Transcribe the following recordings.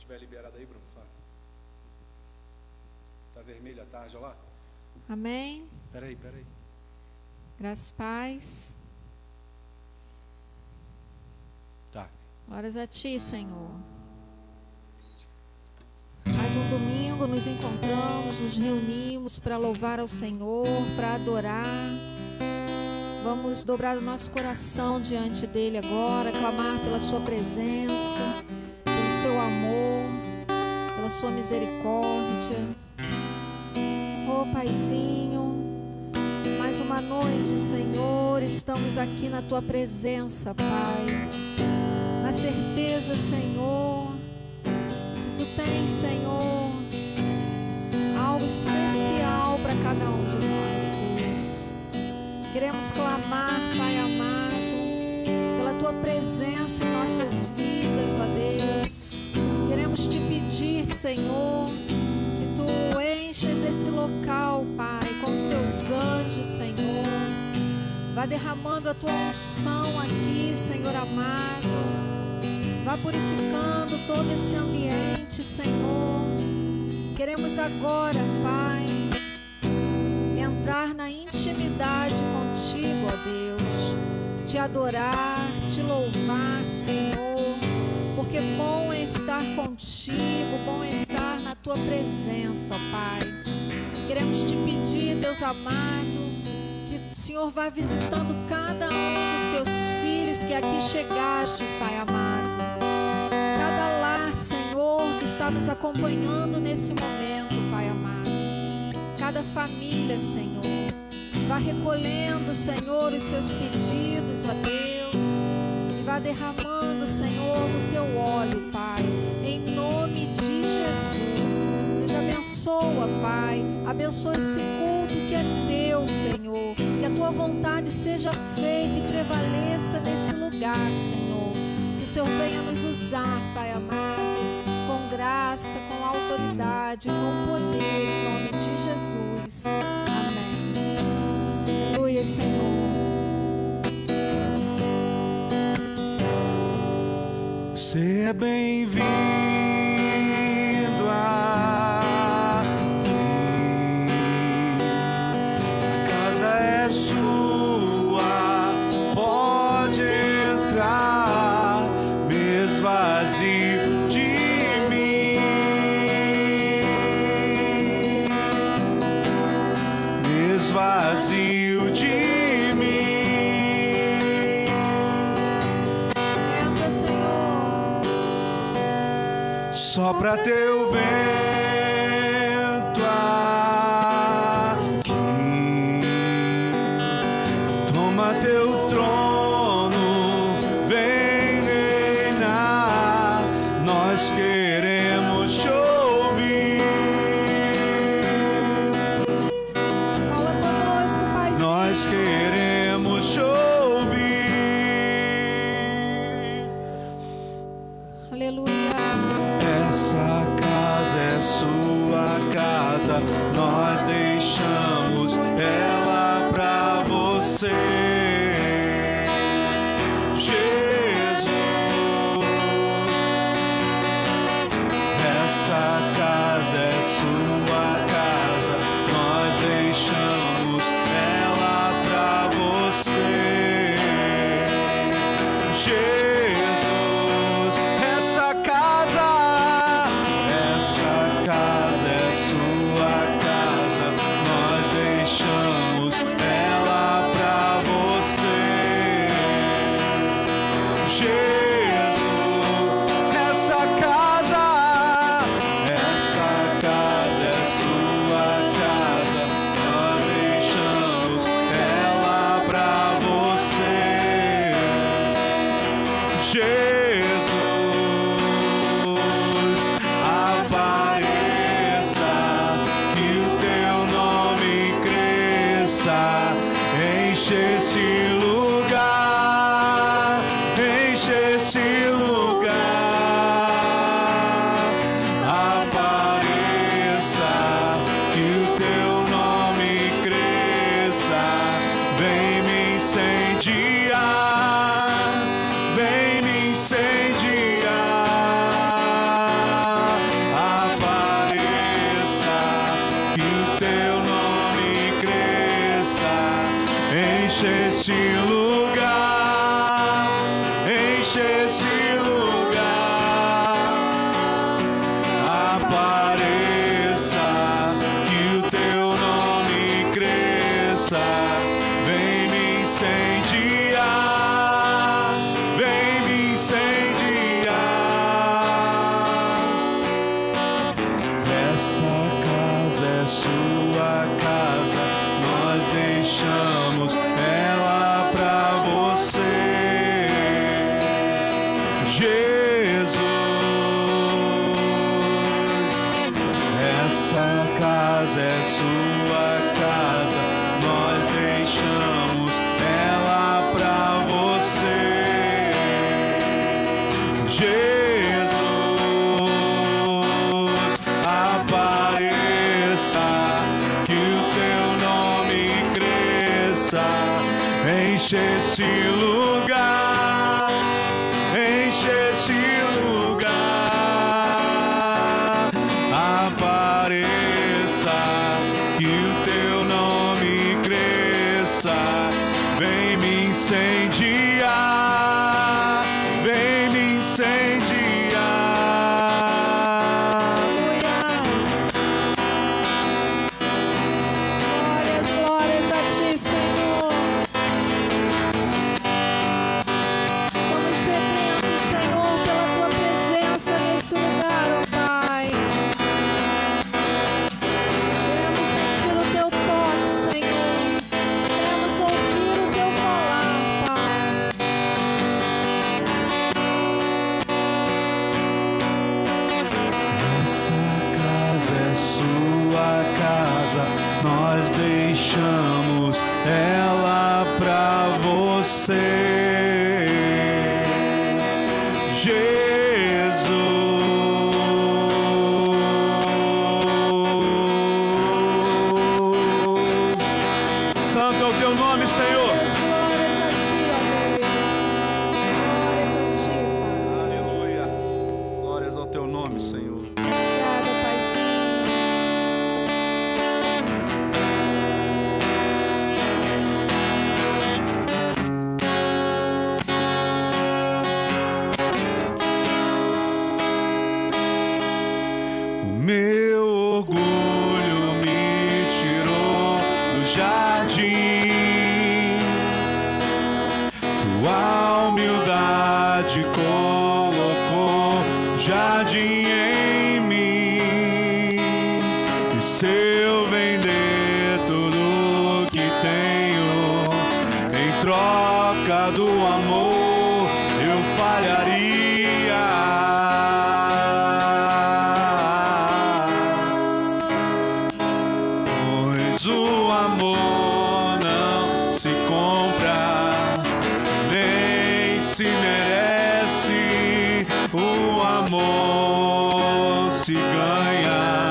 estiver liberado aí, Bruno, fala. Tá vermelho a tarja lá? Amém. Peraí. Graças e paz. Tá. Glórias a Ti, Senhor. Mais um domingo nos encontramos, nos reunimos para louvar ao Senhor, para adorar. Vamos dobrar o nosso coração diante dEle agora, clamar pela Sua presença, pelo Seu amor, pela Sua misericórdia. Oh, Paizinho, mais uma noite, Senhor, estamos aqui na Tua presença, Pai. Na certeza, Senhor, que Tu tens, Senhor, algo especial para cada um de nós, Deus. Queremos clamar, Pai amado, pela Tua presença em nossas vidas, ó Deus. Queremos Te pedir, Senhor, que Tu enches esse local, Pai, com os Teus anjos, Senhor. Vá derramando a Tua unção aqui, Senhor amado. Vá purificando todo esse ambiente, Senhor. Queremos agora, Pai, entrar na intimidade contigo, ó Deus. Te adorar, Te louvar, Senhor. Porque bom é estar contigo, bom é estar na Tua presença, ó Pai. Queremos Te pedir, Deus amado, que o Senhor vá visitando cada um dos Teus filhos que aqui chegaste, Pai amado. Cada lar, Senhor, que está nos acompanhando nesse momento, Pai amado. Cada família, Senhor, vá recolhendo, Senhor, os seus pedidos, ó Deus, e vá derramando, Senhor, o Teu óleo, Pai, em nome de Jesus. Nos abençoa, Pai, abençoa esse culto que é Teu, Senhor, que a Tua vontade seja feita e prevaleça nesse lugar, Senhor. Que o Senhor venha nos usar, Pai amado, com graça, com autoridade, com poder, em nome de Jesus. Amém. Aleluia, Senhor. Você é bem-vindo aqui. A casa é sua, pode entrar, mesmo vazio de mim, mesmo vazio de mim. Entra, Senhor. Sopra Teu vento aqui, toma Teu trono, vem reinar. Nós queremos Te ouvir, Fala conosco, Paizinho. nós queremos Te ouvir. Aleluia. Essa casa é sua casa, nós deixamos ela pra você, Jesus. Essa casa é sua casa, nós deixamos ela pra você, Jesus. Essa casa é sua casa, nós deixamos ela pra você, Jesus. Essa casa é esse lugar, enche esse lugar. Apareça, que o teu nome cresça. Vem me incendiar, vem me incendiar. Essa casa é sua casa, nós deixamos ela pra você. Jesus, essa casa é sua casa, nós deixamos ela pra você. Jesus, apareça, que o teu nome cresça. Enche esse lugar, enche esse lugar. Apareça, que o teu nome cresça. Vem me incendiar, vem me incendiar. Glórias, glórias a ti, Senhor. Estamos sedentos, Senhor, pela tua presença nesse lugar, ó Pai. Queremos sentir o teu toque, Senhor. Queremos ouvir o teu falar, Pai. Essa casa é sua casa, nós deixamos ela pra você. Jesus, santo é o teu nome, Senhor. Glórias a ti, ó Deus. Glórias a ti, Pai. Aleluia. Glórias ao teu nome, Senhor. Obrigada, Paizinho. O meu orgulho me tirou do jardim, tua humildade colocou jardim em mim. E se eu vender tudo que tenho em troca do amor, eu falharia. Pois o amor não se compra, nem se merece. O amor se ganha,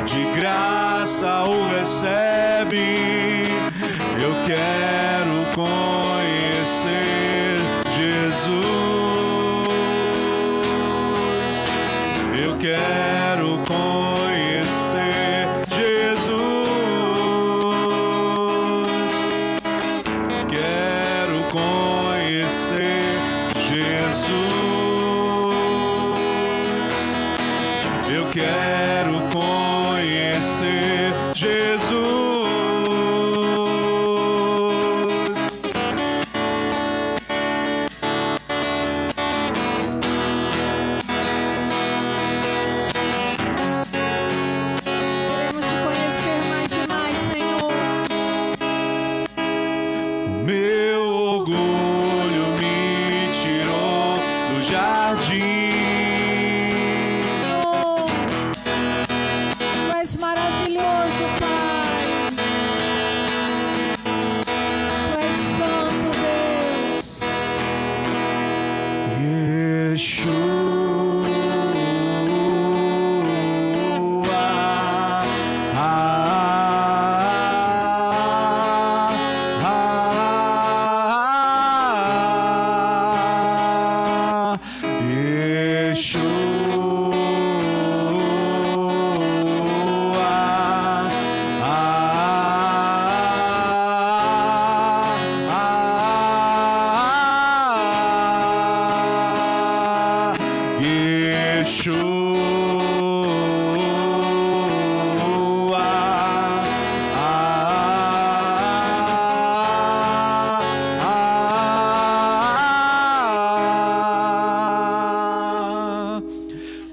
de graça o recebe. Eu quero conhecer Jesus. Eu quero conhecer Jesus. Quero conhecer Jesus. Eu quero conhecer Jesus. Queremos te conhecer mais e mais, Senhor. Meu orgulho me tirou do jardim. Senhor, tu és maravilhoso, Pai.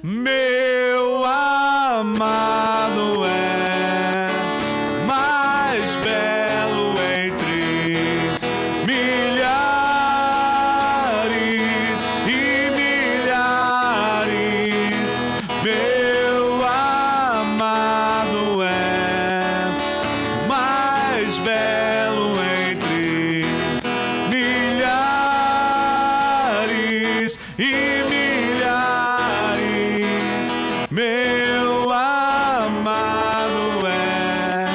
Meu amado é mais belo entre milhares e milhares. Meu amado é mais belo entre milhares e milhares. Meu amado é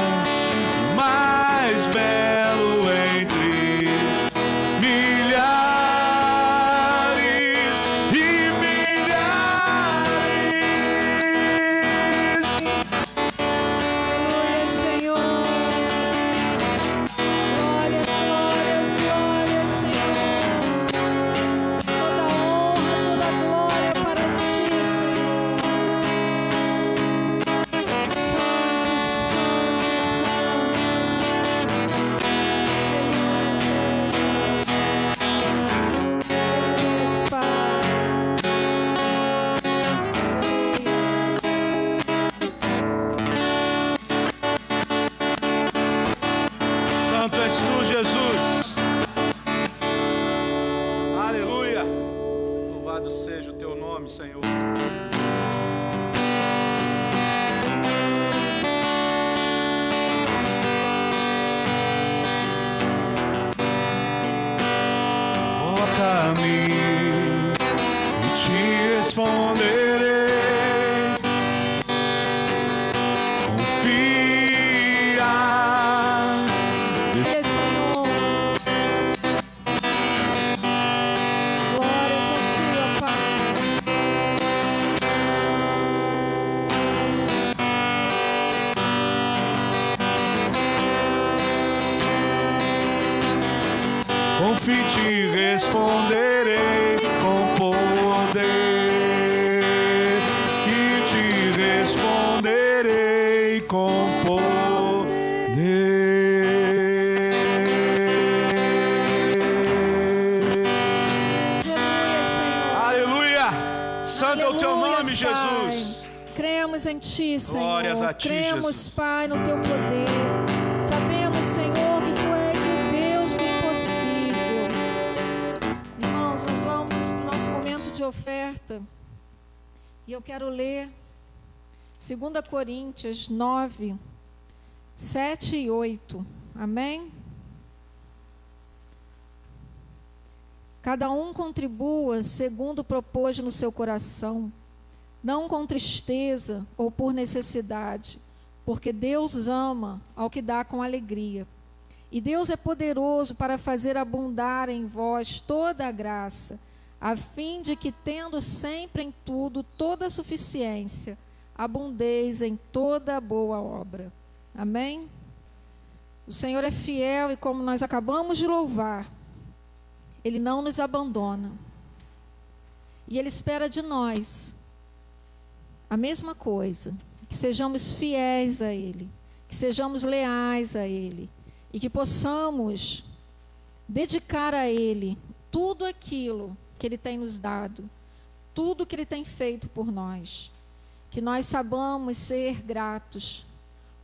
mais belo entre milhares e milhares. Glória, Senhor. Glórias, glórias, glórias, Senhor. Toda honra, toda glória para ti, Senhor. Santo, santo, santo. Pai. Santo és tu, Jesus. Aleluia. Louvado seja o teu nome, Senhor. Volta a mim e te responderei. Confia. Glória, Senhor. Glórias a ti, ó Pai. Confie, te responderei com poder. E te responderei com poder. Aleluia, Senhor. Aleluia! Santo é o teu Aleluia, nome, Pai. Jesus. Cremos em ti, Senhor. Glórias a ti, Cremos, Jesus. Pai, no teu poder. Sabemos, Senhor, que tu és o Deus do impossível. Irmãos, nós vamos para o nosso momento de oferta. E eu quero ler 2 Coríntios 9, 7 e 8. Amém? Cada um contribua segundo propôs no seu coração, não com tristeza ou por necessidade, porque Deus ama ao que dá com alegria. E Deus é poderoso para fazer abundar em vós toda a graça, a fim de que, tendo sempre em tudo toda a suficiência, abundeis em toda boa obra. Amém? O Senhor é fiel e, como nós acabamos de louvar, Ele não nos abandona. E Ele espera de nós a mesma coisa, que sejamos fiéis a Ele, que sejamos leais a Ele e que possamos dedicar a Ele tudo aquilo que Ele tem nos dado, tudo que Ele tem feito por nós, que nós saibamos ser gratos,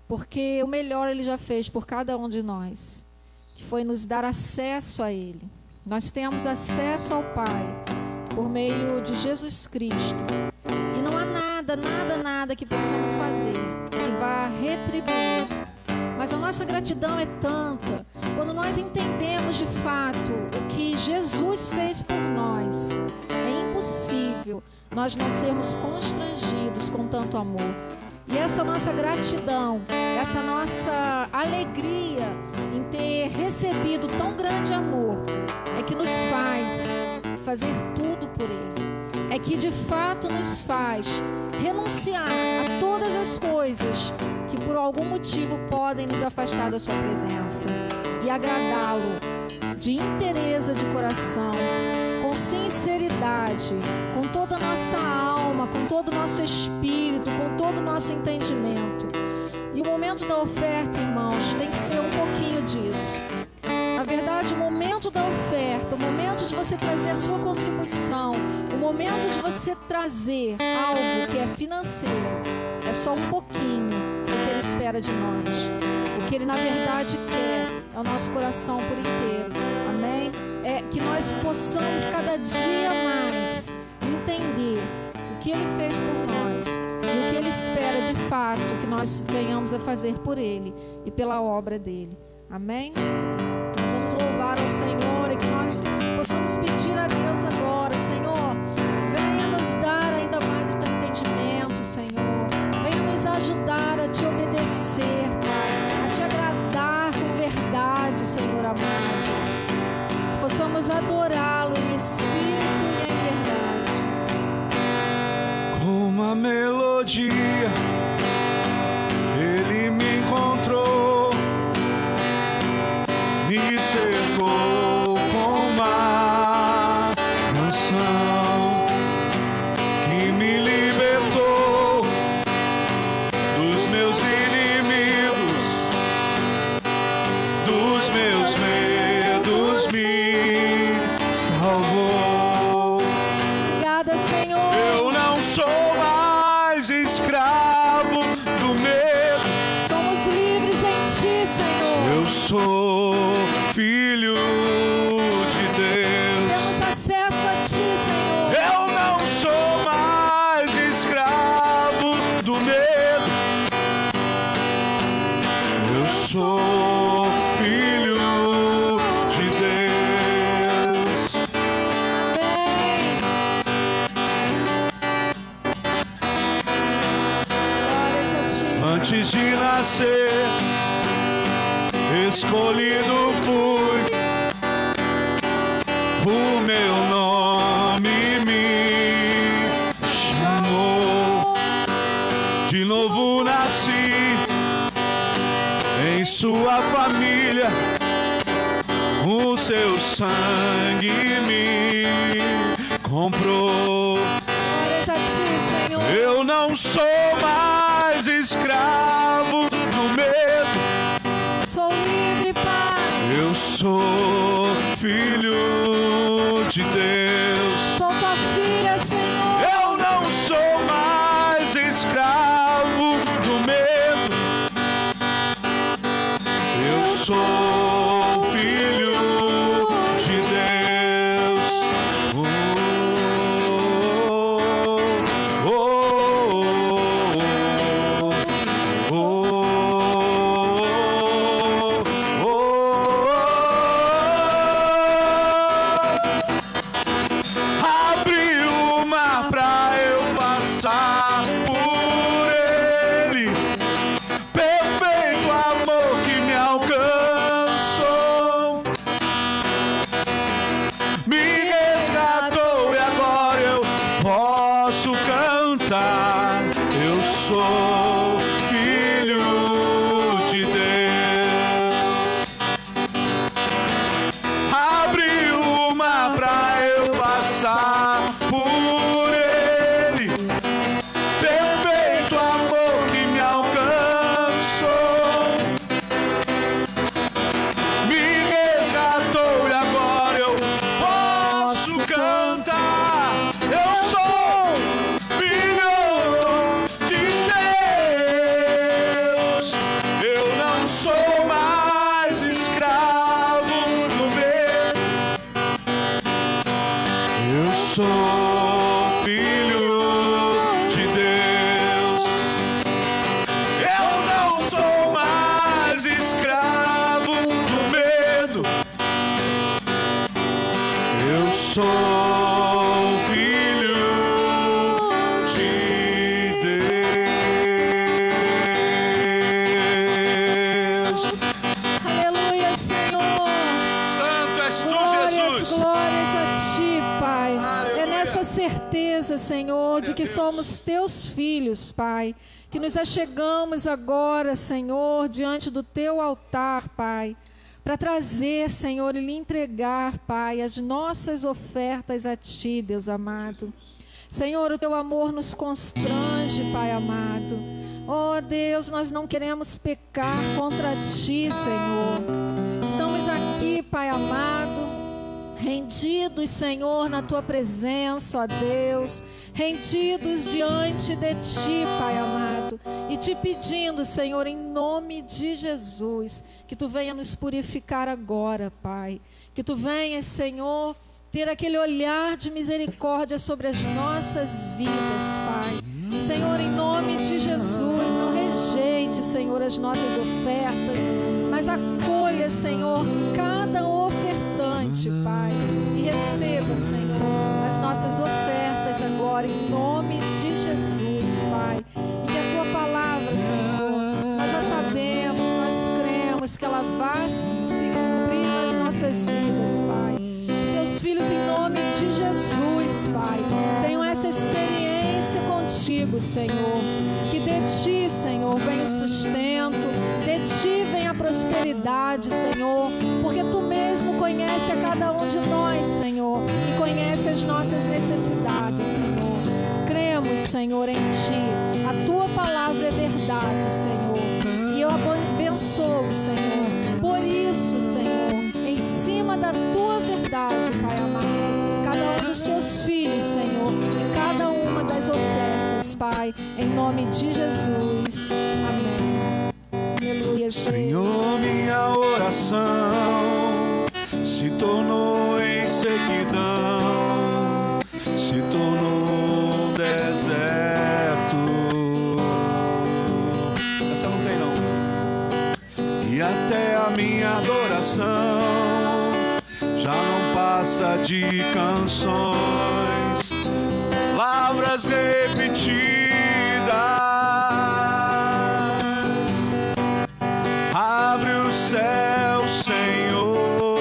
porque o melhor Ele já fez por cada um de nós, que foi nos dar acesso a Ele. Nós temos acesso ao Pai por meio de Jesus Cristo. E não há nada que possamos fazer que vá retribuir. Mas a nossa gratidão é tanta quando nós entendemos de fato o que Jesus fez por nós. É impossível nós não sermos constrangidos com tanto amor. E essa nossa gratidão, essa nossa alegria em ter recebido tão grande amor, é que nos faz fazer tudo por Ele. É que de fato nos faz renunciar a todas as coisas que por algum motivo podem nos afastar da sua presença e agradá-lo de inteireza de coração, com sinceridade, com toda a nossa nossa alma, com todo o nosso espírito, com todo o nosso entendimento. E o momento da oferta, irmãos, tem que ser um pouquinho disso. Na verdade, o momento da oferta, o momento de você trazer a sua contribuição, o momento de você trazer algo que é financeiro, é só um pouquinho do que Ele espera de nós. O que Ele, na verdade, quer é o nosso coração por inteiro. Amém? É que nós possamos cada dia mais entender o que Ele fez por nós e o que Ele espera de fato que nós venhamos a fazer por Ele e pela obra dEle. Amém? Nós vamos louvar ao Senhor e que nós possamos pedir a Deus agora: Senhor, venha nos dar ainda mais o Teu entendimento, Senhor. Venha nos ajudar a Te obedecer, Pai, a Te agradar com verdade, Senhor amado. Que possamos adorá-lo em espírito e em verdade. Com uma melodia, Ele me encontrou, me cercou com uma canção que me libertou dos meus inimigos, dos meus medos, me salvou. Obrigada, Senhor. Eu não sou mais escravo do medo. Somos livres em Ti, Senhor. Eu sou filho de Deus. Temos acesso a Ti, Senhor. Eu não sou mais escravo do medo. Eu sou filho de Deus. Amém. Glórias a Ti. Antes de nascer, escolhido fui, o meu nome me chamou. De novo nasci em sua família, o seu sangue me comprou. Glórias a Ti, Senhor. Eu não sou mais escravo do medo. Sou livre, Pai. Eu sou filho de Deus. Sou Tua filha, Senhor. Eu não sou mais escravo do medo. Eu sou filho de Deus. Abriu o mar pra eu passar por ele. Perfeito amor que me alcançou, me resgatou e agora eu posso cantar. Eu sou filho de Deus. Abriu o mar pra eu passar por ele. Perfeito amor que me alcançou, me resgatou e agora eu posso cantar. Eu sou filho de Deus. Eu não sou mais escravo do medo. Eu sou filho de Deus. Eu não sou mais escravo do medo. Eu sou filho de Deus. Aleluia, Senhor. Santo és tu, Glórias, Jesus. glórias a Ti, Pai. Aleluia. É nessa certeza, Senhor, de que somos Teus filhos, Pai. Que nos achegamos agora, Senhor, diante do Teu altar, Pai. Para trazer, Senhor, e lhe entregar, Pai, as nossas ofertas a Ti, Deus amado. Senhor, o teu amor nos constrange, Pai amado. Oh Deus, nós não queremos pecar contra ti, Senhor. Estamos aqui, Pai amado, rendidos, Senhor, na tua presença, ó Deus, rendidos diante de ti, Pai amado, e te pedindo, Senhor, em nome de Jesus, que tu venha nos purificar agora, Pai, que tu venhas, Senhor, ter aquele olhar de misericórdia sobre as nossas vidas, Pai. Senhor, em nome de Jesus, não rejeite, Senhor, as nossas ofertas, mas acolha, Senhor, cada ofertante, Pai, e receba, Senhor, as nossas ofertas agora, em nome de Jesus, Pai. E que a tua palavra, Senhor, nós já sabemos, nós cremos que ela vai se cumprir nas nossas vidas, Pai. Que teus filhos, em nome de Jesus, Pai, tenham essa experiência contigo, Senhor. Que de ti, Senhor, venha o sustento, de ti venha a prosperidade, Senhor, porque tu mesmo conhece a cada um de nós, Senhor, e conhece as nossas necessidades, Senhor. Cremos, Senhor, em ti. A tua palavra é verdade, Senhor, e eu abençoo, Senhor, por isso, Senhor, em cima da tua verdade, Pai amado, cada um dos teus filhos, Senhor, e cada uma das ofertas, Pai, em nome de Jesus. Amém. Aleluia, Senhor, minha oração se tornou em sequidão, se tornou um deserto. Essa não tem não. E até a minha adoração já não passa de canções, palavras repetidas. Abre o céu, Senhor,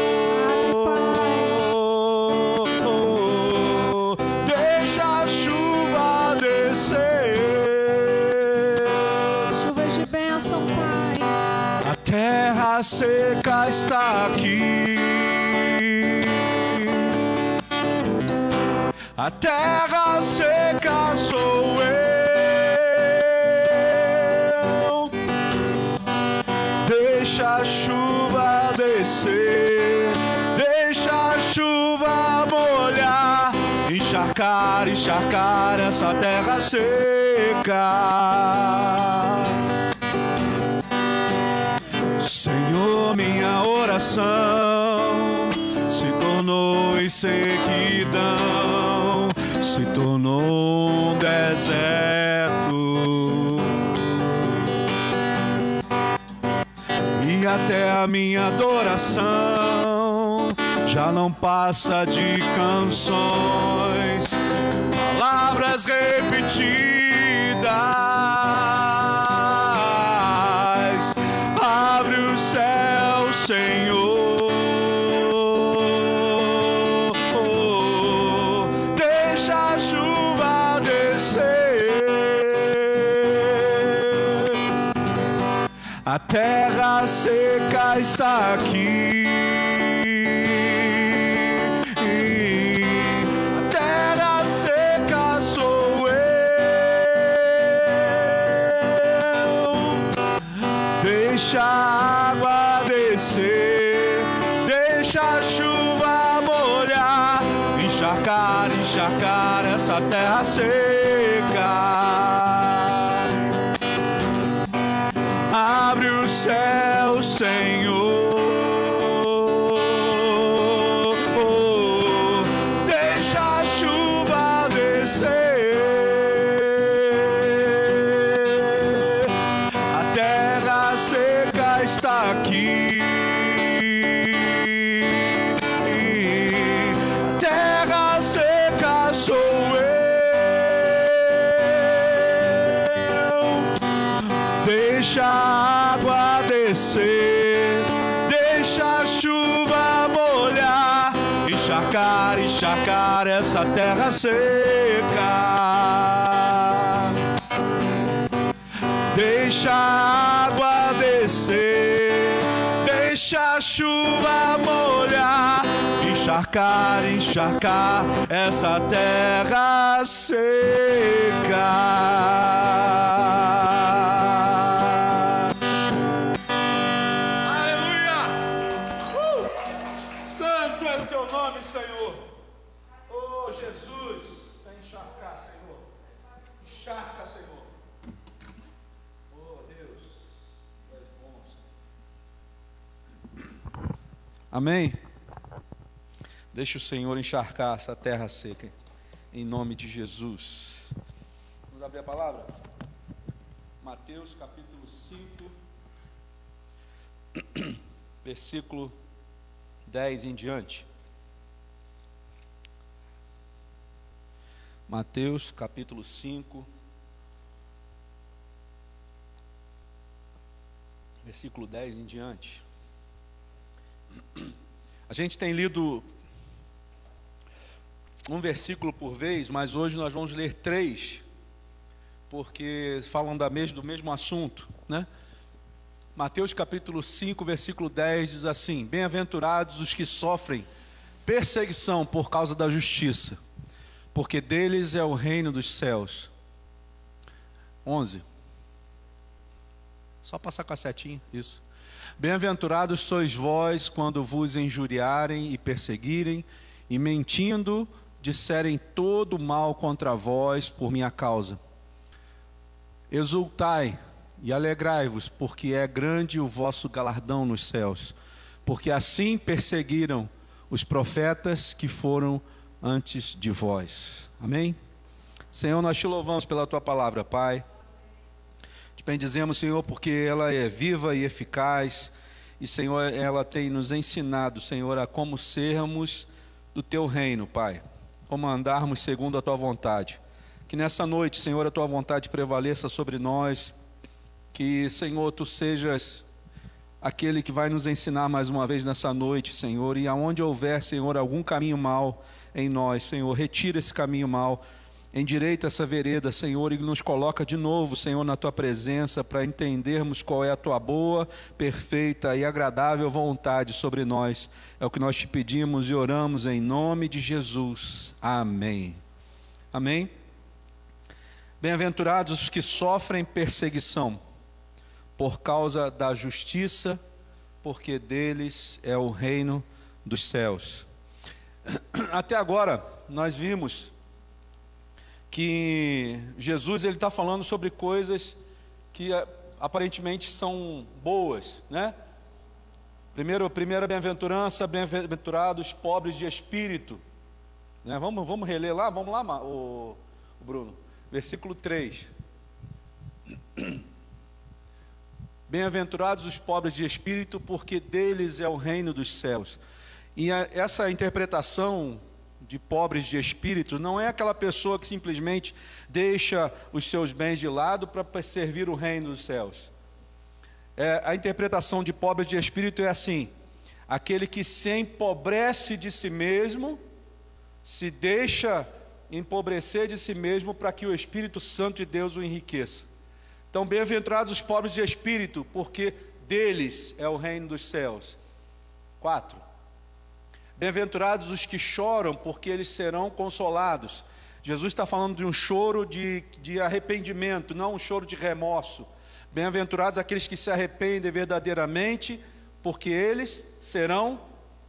deixa a chuva descer, chuvas de bênção, Pai. a terra seca está aqui, a terra seca sou eu. Deixa a chuva descer, deixa a chuva molhar, encharcar essa terra seca. Senhor, minha oração se tornou em sequidão, se tornou um deserto. E até a minha adoração já não passa de canções, palavras repetidas. Abre o céu, Senhor, deixa a chuva descer, a terra seca está aqui, a terra seca sou eu. Deixa a água descer, deixa a chuva molhar, encharcar essa terra seca. Abre o céu, Senhor, deixa a chuva descer, a terra seca está aqui, a terra seca sou eu. Deixa a água descer, deixa a chuva molhar, encharcar essa terra seca. Deixa a água descer, deixa a chuva molhar, encharcar essa terra seca. Aleluia! Santo é o teu nome, Senhor. Oh, Jesus, vem encharcar, Senhor. Encharca, Senhor. Oh, Deus, tu és bom, Senhor. Amém? Deixa o Senhor encharcar essa terra seca, em nome de Jesus. Vamos abrir a palavra? Mateus capítulo 5, versículo 10 em diante. Mateus capítulo 5, versículo 10 em diante. A gente tem lido um versículo por vez, mas hoje nós vamos ler 3, porque falam do mesmo assunto, né? Mateus capítulo 5, versículo 10 diz assim: bem-aventurados os que sofrem perseguição por causa da justiça, porque deles é o reino dos céus. 11. Só passar com a setinha, isso. Bem-aventurados sois vós quando vos injuriarem e perseguirem, e mentindo disserem todo mal contra vós por minha causa. Exultai e alegrai-vos, porque é grande o vosso galardão nos céus, porque assim perseguiram os profetas que foram antes de vós. Amém? Senhor, nós te louvamos pela tua palavra, Pai. Te bendizemos, Senhor, porque ela é viva e eficaz, e, Senhor, ela tem nos ensinado, Senhor, a como sermos do teu reino, Pai, como andarmos segundo a tua vontade. Que nessa noite, Senhor, a tua vontade prevaleça sobre nós, que, Senhor, tu sejas aquele que vai nos ensinar mais uma vez nessa noite, Senhor, e aonde houver, Senhor, algum caminho mau em nós, Senhor, retira esse caminho mau, endireita essa vereda, Senhor, e nos coloca de novo, Senhor, na tua presença, para entendermos qual é a tua boa, perfeita e agradável vontade sobre nós. É o que nós te pedimos e oramos em nome de Jesus. Amém. Amém. Bem-aventurados os que sofrem perseguição por causa da justiça, porque deles é o reino dos céus. Até agora nós vimos que Jesus ele está falando sobre coisas que aparentemente são boas, né? Primeira bem-aventurança, bem-aventurados pobres de espírito, né? Vamos reler lá, vamos lá, o Bruno, versículo 3. Bem-aventurados os pobres de espírito, porque deles é o reino dos céus. E essa interpretação de pobres de espírito não é aquela pessoa que simplesmente deixa os seus bens de lado para servir o reino dos céus. A interpretação de pobres de espírito é assim: aquele que se empobrece de si mesmo, se deixa empobrecer de si mesmo para que o Espírito Santo de Deus o enriqueça. Então, bem-aventurados os pobres de espírito, porque deles é o reino dos céus. 4. Bem-aventurados os que choram, porque eles serão consolados. Jesus está falando de um choro de arrependimento, não um choro de remorso. Bem-aventurados aqueles que se arrependem verdadeiramente, porque eles serão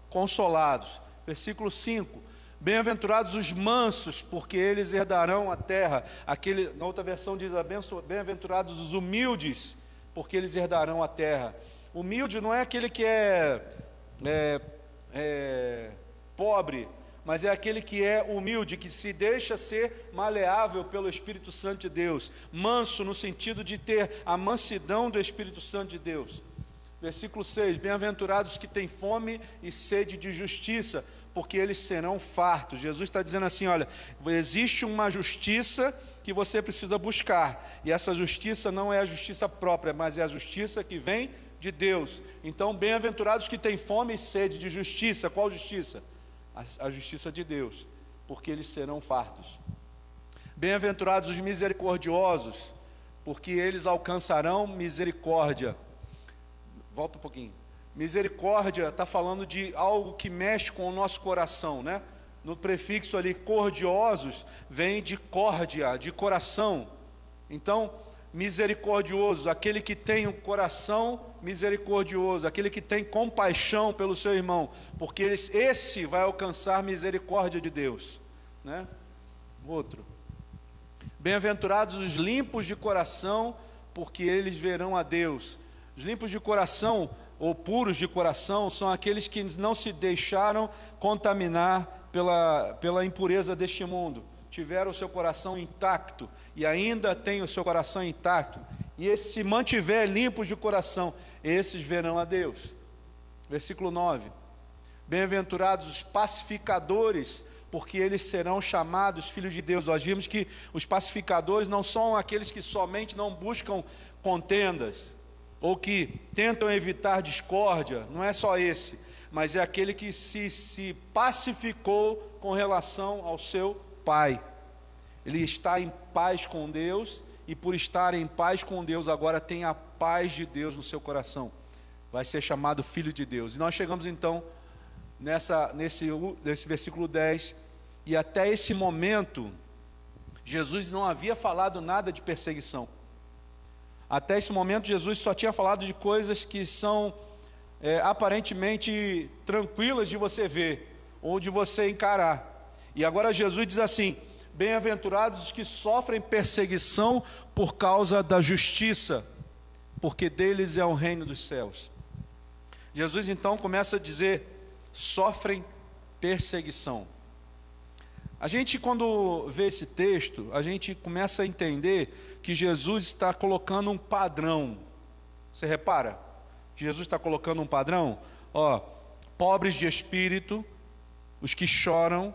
consolados. Versículo 5. Bem-aventurados os mansos, porque eles herdarão a terra. Na outra versão diz: bem-aventurados os humildes, porque eles herdarão a terra. Humilde não é aquele que é pobre, mas é aquele que é humilde, que se deixa ser maleável pelo Espírito Santo de Deus. Manso no sentido de ter a mansidão do Espírito Santo de Deus. Versículo 6. Bem-aventurados que têm fome e sede de justiça, porque eles serão fartos. Jesus está dizendo assim: olha, existe uma justiça que você precisa buscar, e essa justiça não é a justiça própria, mas é a justiça que vem de Deus. Então, bem-aventurados que têm fome e sede de justiça. Qual justiça? A justiça de Deus, porque eles serão fartos. Bem-aventurados os misericordiosos, porque eles alcançarão misericórdia. Volta um pouquinho. Misericórdia está falando de algo que mexe com o nosso coração, né? No prefixo ali, cordiosos, vem de córdia, de coração. Então, misericordioso, aquele que tem um coração misericordioso, aquele que tem compaixão pelo seu irmão, porque esse vai alcançar misericórdia de Deus, né? Outro. Bem-aventurados os limpos de coração, porque eles verão a Deus. Os limpos de coração, ou puros de coração, são aqueles que não se deixaram contaminar pela impureza deste mundo, tiveram o seu coração intacto e ainda têm o seu coração intacto, e se mantiver limpos de coração, esses verão a Deus. Versículo 9: bem-aventurados os pacificadores, porque eles serão chamados filhos de Deus. Nós vimos que os pacificadores não são aqueles que somente não buscam contendas, ou que tentam evitar discórdia, não é só esse, mas é aquele que se pacificou com relação ao seu Pai. Ele está em paz com Deus, e por estar em paz com Deus, agora tem a paz de Deus no seu coração. Vai ser chamado filho de Deus. E nós chegamos então nesse versículo 10, e até esse momento, Jesus não havia falado nada de perseguição. Até esse momento, Jesus só tinha falado de coisas que são aparentemente tranquilas de você ver, ou de você encarar. E agora Jesus diz assim: bem-aventurados os que sofrem perseguição por causa da justiça, porque deles é o reino dos céus. Jesus então começa a dizer: sofrem perseguição. A gente, quando vê esse texto, a gente começa a entender que Jesus está colocando um padrão. Você repara? Jesus está colocando um padrão. Pobres de espírito, os que choram,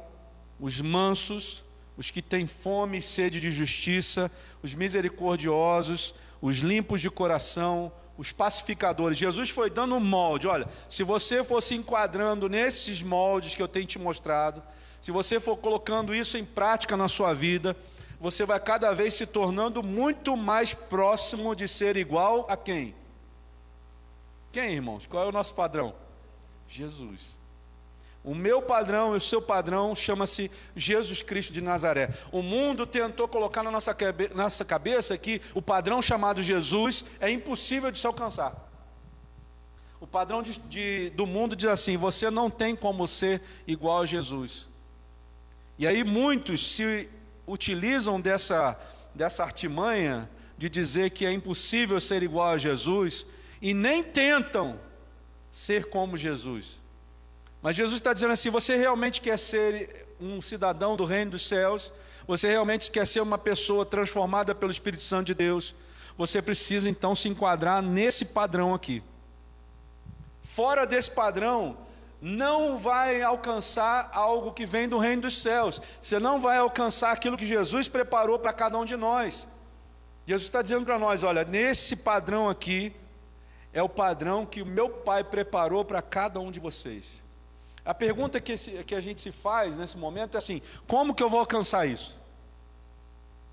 os mansos, os que têm fome e sede de justiça, os misericordiosos, os limpos de coração, os pacificadores. Jesus foi dando um molde. Olha, se você for se enquadrando nesses moldes que eu tenho te mostrado, se você for colocando isso em prática na sua vida, você vai cada vez se tornando muito mais próximo de ser igual a quem? Quem, irmãos? Qual é o nosso padrão? Jesus. O meu padrão e o seu padrão chama-se Jesus Cristo de Nazaré. O mundo tentou colocar na nossa cabeça que o padrão chamado Jesus é impossível de se alcançar. O padrão do mundo diz assim: você não tem como ser igual a Jesus. E aí muitos se utilizam dessa artimanha de dizer que é impossível ser igual a Jesus, e nem tentam ser como Jesus. Mas Jesus está dizendo assim: você realmente quer ser um cidadão do reino dos céus? Você realmente quer ser uma pessoa transformada pelo Espírito Santo de Deus? Você precisa então se enquadrar nesse padrão aqui. Fora desse padrão, não vai alcançar algo que vem do reino dos céus. Você não vai alcançar aquilo que Jesus preparou para cada um de nós. Jesus está dizendo para nós: olha, nesse padrão aqui é o padrão que o meu Pai preparou para cada um de vocês. A pergunta que a gente se faz nesse momento é assim: como que eu vou alcançar isso?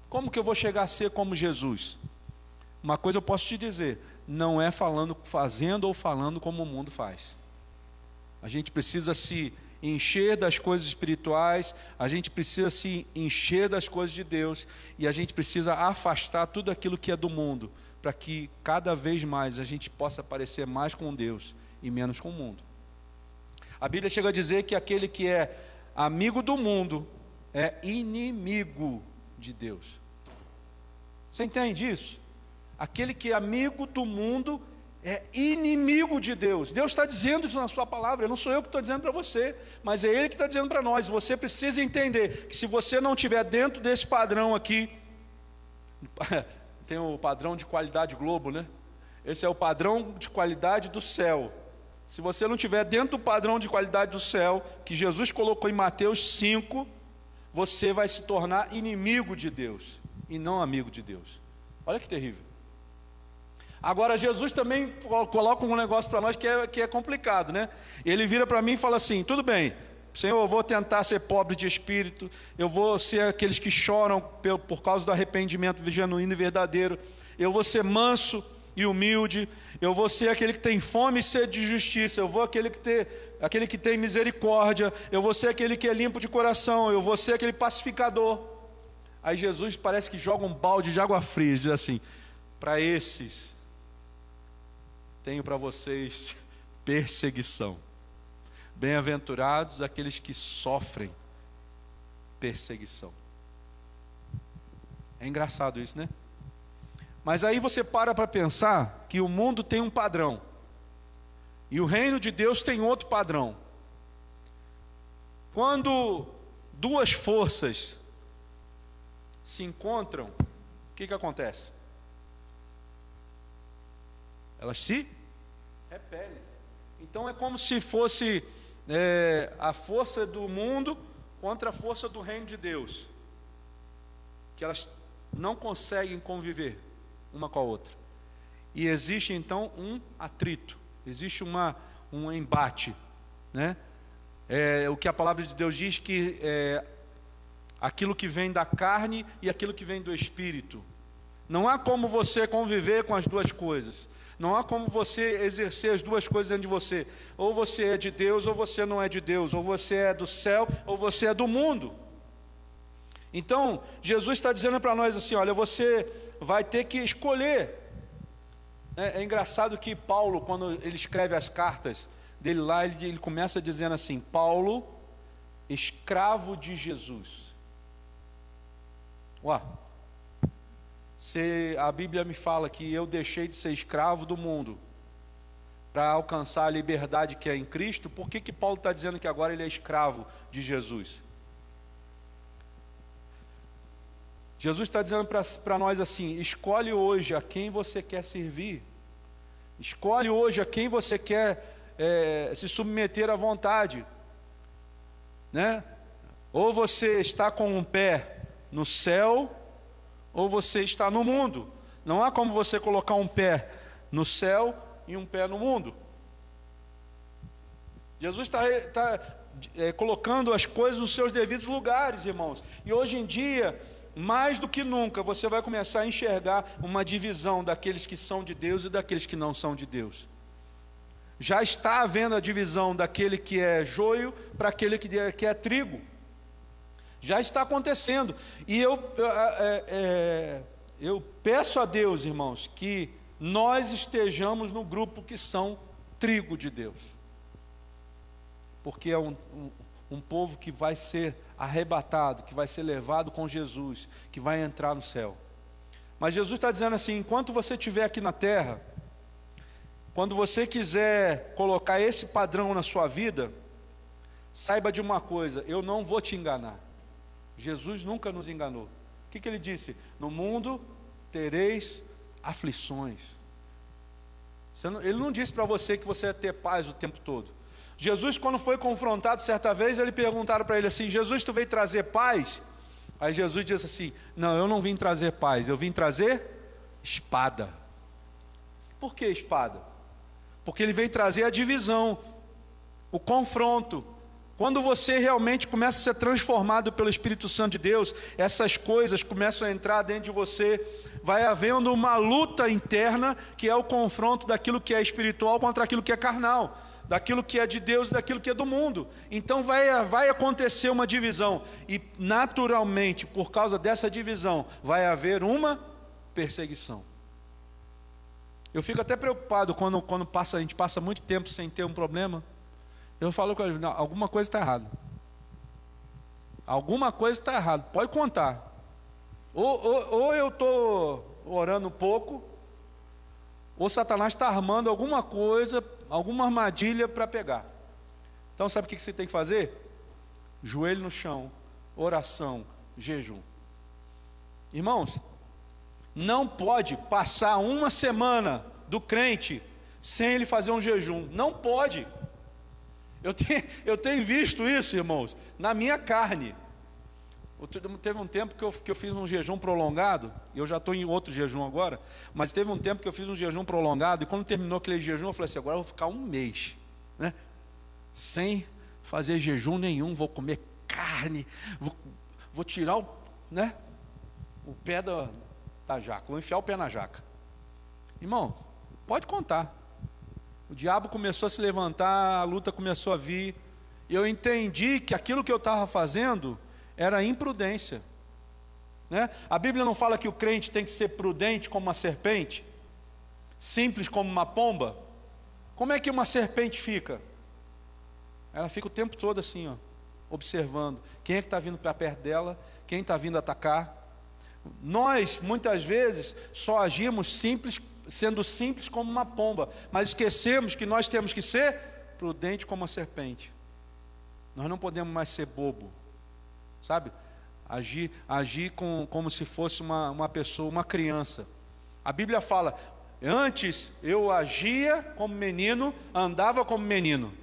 Como que eu vou chegar a ser como Jesus? Uma coisa eu posso te dizer: não é fazendo ou falando como o mundo faz. A gente precisa se encher das coisas espirituais, a gente precisa se encher das coisas de Deus, e a gente precisa afastar tudo aquilo que é do mundo, para que cada vez mais a gente possa parecer mais com Deus e menos com o mundo. A Bíblia chega a dizer que aquele que é amigo do mundo é inimigo de Deus. Você entende isso? Aquele que é amigo do mundo é inimigo de Deus. Deus está dizendo isso na sua palavra. Não sou eu que estou dizendo para você, mas é Ele que está dizendo para nós. Você precisa entender que se você não estiver dentro desse padrão aqui, tem o padrão de qualidade Globo, né? Esse é o padrão de qualidade do céu. Se você não estiver dentro do padrão de qualidade do céu, que Jesus colocou em Mateus 5, você vai se tornar inimigo de Deus e não amigo de Deus. Olha que terrível. Agora Jesus também coloca um negócio para nós que é complicado, né? Ele vira para mim e fala assim: tudo bem, Senhor, eu vou tentar ser pobre de espírito, eu vou ser aqueles que choram por causa do arrependimento genuíno e verdadeiro, eu vou ser manso, e humilde, eu vou ser aquele que tem fome e sede de justiça, eu vou aquele que tem misericórdia, eu vou ser aquele que é limpo de coração, eu vou ser aquele pacificador. Aí Jesus parece que joga um balde de água fria, diz assim: para esses, tenho para vocês perseguição. Bem-aventurados aqueles que sofrem perseguição. É engraçado isso, né? Mas aí você para pensar que o mundo tem um padrão e o reino de Deus tem outro padrão. Quando duas forças se encontram, o que acontece? Elas se repelem. Então é como se fosse a força do mundo contra a força do reino de Deus, que elas não conseguem conviver uma com a outra, e existe então um atrito, existe um embate, né? O que a palavra de Deus diz que aquilo que vem da carne e aquilo que vem do espírito. Não há como você conviver com as duas coisas, não há como você exercer as duas coisas dentro de você. Ou você é de Deus ou você não é de Deus, ou você é do céu ou você é do mundo. Então Jesus está dizendo para nós assim: olha, você vai ter que escolher. É engraçado que Paulo, quando ele escreve as cartas dele lá, ele começa dizendo assim: Paulo, escravo de Jesus. Se a Bíblia me fala que eu deixei de ser escravo do mundo para alcançar a liberdade que é em Cristo, por que Paulo está dizendo que agora ele é escravo de Jesus? Jesus está dizendo para nós assim: escolhe hoje a quem você quer servir, escolhe hoje a quem você quer se submeter à vontade, né? Ou você está com um pé no céu, ou você está no mundo. Não há como você colocar um pé no céu e um pé no mundo. Jesus está colocando as coisas nos seus devidos lugares, irmãos. E hoje em dia, mais do que nunca, você vai começar a enxergar uma divisão daqueles que são de Deus e daqueles que não são de Deus. Já está havendo a divisão daquele que é joio para aquele que é trigo. Já está acontecendo. E eu peço a Deus, irmãos, que nós estejamos no grupo que são trigo de Deus. Porque é um povo que vai ser arrebatado, que vai ser levado com Jesus, que vai entrar no céu. Mas Jesus está dizendo assim: enquanto você estiver aqui na terra, quando você quiser colocar esse padrão na sua vida, saiba de uma coisa: eu não vou te enganar. Jesus nunca nos enganou. O que ele disse? No mundo tereis aflições. Ele não disse para você que você ia ter paz o tempo todo. Jesus, quando foi confrontado certa vez, ele perguntaram para ele assim: Jesus, tu veio trazer paz? Aí Jesus disse assim: não, eu não vim trazer paz, eu vim trazer espada. Por que espada? Porque ele veio trazer a divisão, o confronto. Quando você realmente começa a ser transformado pelo Espírito Santo de Deus, essas coisas começam a entrar dentro de você, vai havendo uma luta interna, que é o confronto daquilo que é espiritual contra aquilo que é carnal, daquilo que é de Deus e daquilo que é do mundo. Então vai acontecer uma divisão, e naturalmente, por causa dessa divisão, vai haver uma perseguição. Eu fico até preocupado quando a gente passa muito tempo sem ter um problema. Eu falo com ele: não, alguma coisa está errada. Alguma coisa está errada, pode contar. Ou eu estou orando um pouco, ou Satanás está armando alguma coisa, alguma armadilha para pegar. Então sabe o que você tem que fazer? Joelho no chão, oração, jejum. Irmãos, não pode passar uma semana do crente sem ele fazer um jejum. Não pode. Eu tenho visto isso, irmãos, na minha carne. Teve um tempo que eu fiz um jejum prolongado. Eu já estou em outro jejum agora, mas teve um tempo que eu fiz um jejum prolongado. E quando terminou aquele jejum, eu falei assim: agora eu vou ficar um mês, né, sem fazer jejum nenhum. Vou comer carne, vou tirar o pé da jaca, vou enfiar o pé na jaca. Irmão, Pode contar. O diabo começou a se levantar, a luta começou a vir, e eu entendi que aquilo que eu estava fazendo era imprudência, né? A Bíblia não fala que o crente tem que ser prudente como uma serpente, simples como uma pomba. Como é que uma serpente fica? Ela fica o tempo todo assim, ó, observando quem é que está vindo para perto dela, quem está vindo atacar. Nós, muitas vezes, só agimos simples, sendo simples como uma pomba, mas esquecemos que nós temos que ser prudente como a serpente. Nós não podemos mais ser bobo, sabe? Agir como se fosse uma pessoa, uma criança. A Bíblia fala, antes eu agia como menino, andava como menino,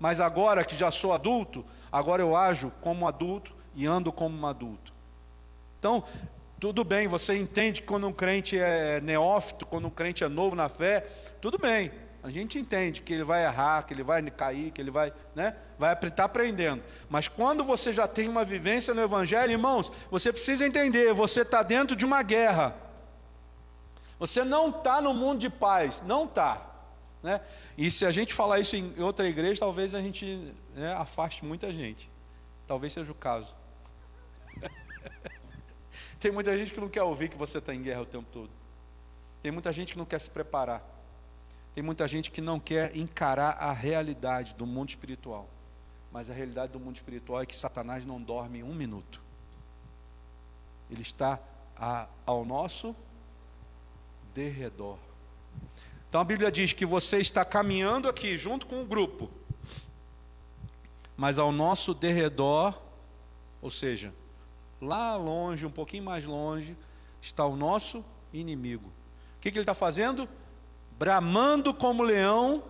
mas agora que já sou adulto, agora eu ajo como adulto e ando como um adulto. Então, tudo bem, você entende que quando um crente é neófito, quando um crente é novo na fé, tudo bem, a gente entende que ele vai errar, que ele vai cair, que ele vai, né, vai estar aprendendo. Mas quando você já tem uma vivência no Evangelho, irmãos, você precisa entender, você está dentro de uma guerra. Você não está no mundo de paz, não está, né? E se a gente falar isso em outra igreja, talvez a gente, né, afaste muita gente. Talvez seja o caso. Tem muita gente que não quer ouvir que você está em guerra o tempo todo. Tem muita gente que não quer se preparar. Tem muita gente que não quer encarar a realidade do mundo espiritual. Mas a realidade do mundo espiritual é que Satanás não dorme um minuto. Ele está ao nosso derredor. Então a Bíblia diz que você está caminhando aqui junto com o grupo, mas ao nosso derredor, ou seja, lá longe, um pouquinho mais longe, está o nosso inimigo. O que ele está fazendo? Bramando como leão,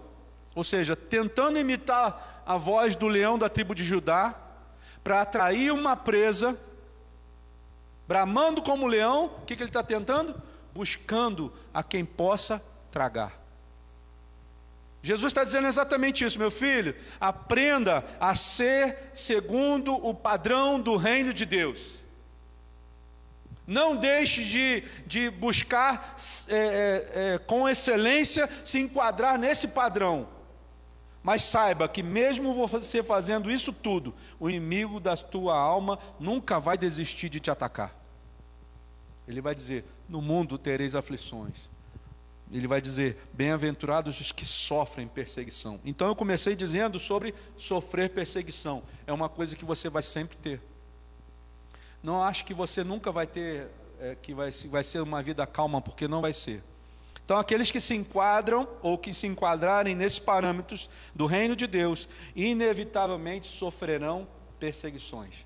ou seja, tentando imitar a voz do leão da tribo de Judá, para atrair uma presa. Bramando como leão, o que ele está tentando? Buscando a quem possa tragar. Jesus está dizendo exatamente isso, meu filho, aprenda a ser segundo o padrão do reino de Deus. Não deixe de buscar com excelência se enquadrar nesse padrão. Mas saiba que mesmo você fazendo isso tudo, o inimigo da tua alma nunca vai desistir de te atacar. Ele vai dizer, no mundo tereis aflições. Ele vai dizer, bem-aventurados os que sofrem perseguição. Então eu comecei dizendo sobre sofrer perseguição. É uma coisa que você vai sempre ter. Não acho que você nunca vai ter, que vai ser uma vida calma, porque não vai ser. Então aqueles que se enquadram, ou que se enquadrarem nesses parâmetros do reino de Deus, inevitavelmente sofrerão perseguições.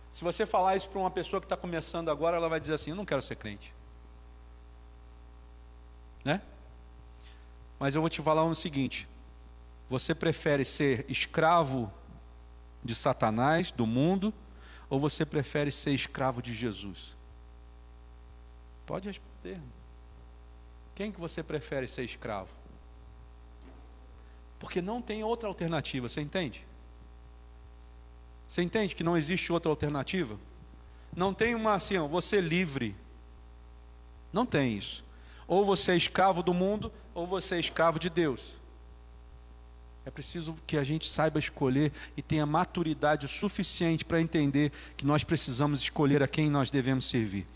Se você falar isso para uma pessoa que está começando agora, ela vai dizer assim, eu não quero ser crente. Né? Mas eu vou te falar o seguinte, você prefere ser escravo de Satanás, do mundo, ou você prefere ser escravo de Jesus? Pode responder. Quem que você prefere ser escravo? Porque não tem outra alternativa, você entende? Você entende que não existe outra alternativa? Não tem uma assim, ó, você livre. Não tem isso. Ou você é escravo do mundo, ou você é escravo de Deus. É preciso que a gente saiba escolher e tenha maturidade o suficiente para entender que nós precisamos escolher a quem nós devemos servir.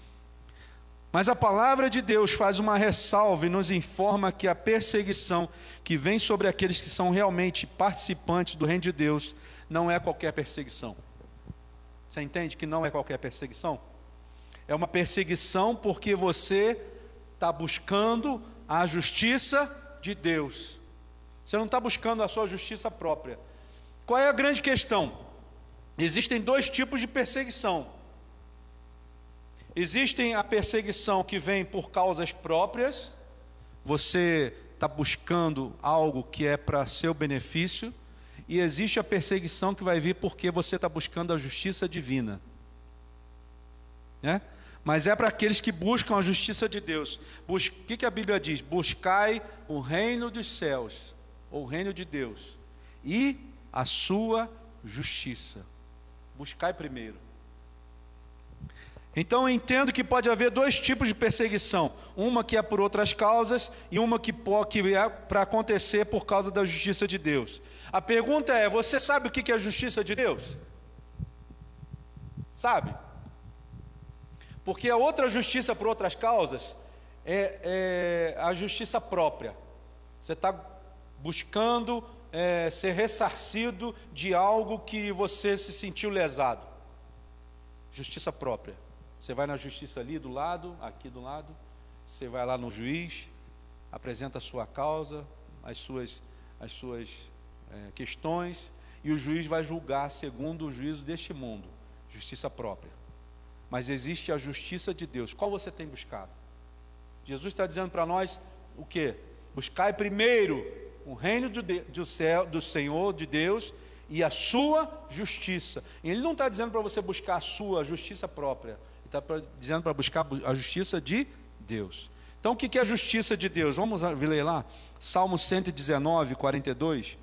Mas a palavra de Deus faz uma ressalva e nos informa que a perseguição que vem sobre aqueles que são realmente participantes do reino de Deus não é qualquer perseguição. Você entende que não é qualquer perseguição? É uma perseguição porque você está buscando a justiça de Deus. Você não está buscando a sua justiça própria. Qual é a grande questão? Existem dois tipos de perseguição. Existem a perseguição que vem por causas próprias. Você está buscando algo que é para seu benefício. E existe a perseguição que vai vir porque você está buscando a justiça divina. Né? Mas é para aqueles que buscam a justiça de Deus. O que a Bíblia diz? Buscai o reino dos céus, ou o reino de Deus, e a sua justiça. Buscai primeiro. Então eu entendo que pode haver dois tipos de perseguição. Uma que é por outras causas e uma que é para acontecer por causa da justiça de Deus. A pergunta é, você sabe o que é a justiça de Deus? Sabe? Porque a outra justiça por outras causas é a justiça própria. Você está buscando ser ressarcido de algo que você se sentiu lesado. Justiça própria. Você vai na justiça ali do lado, aqui do lado, você vai lá no juiz, apresenta a sua causa, as suas questões, e o juiz vai julgar segundo o juízo deste mundo, justiça própria. Mas existe a justiça de Deus. Qual você tem buscado? Jesus está dizendo para nós o quê? Buscai primeiro o reino do Senhor, de Deus, e a sua justiça. E Ele não está dizendo para você buscar a sua justiça própria. Ele está dizendo para buscar a justiça de Deus. Então o que é a justiça de Deus? Vamos ler lá, Salmo 119, 42.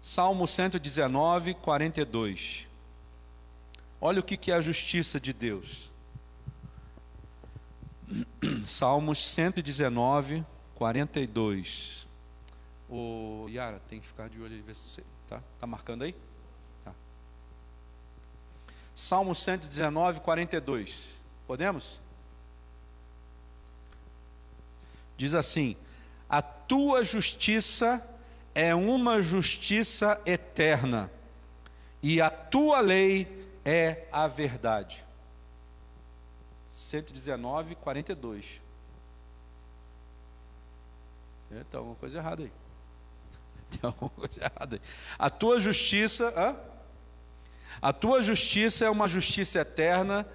Salmo 119, 42. Olha o que é a justiça de Deus. Salmos 119, 42. Ô Yara, tem que ficar de olho aí, ver se você tá marcando aí? Tá. Salmo 119, 42. Podemos? Diz assim: a tua justiça é uma justiça eterna, e a tua lei é a verdade. 119, 42. Tem alguma coisa errada aí. Tem alguma coisa errada aí. A tua justiça é uma justiça eterna,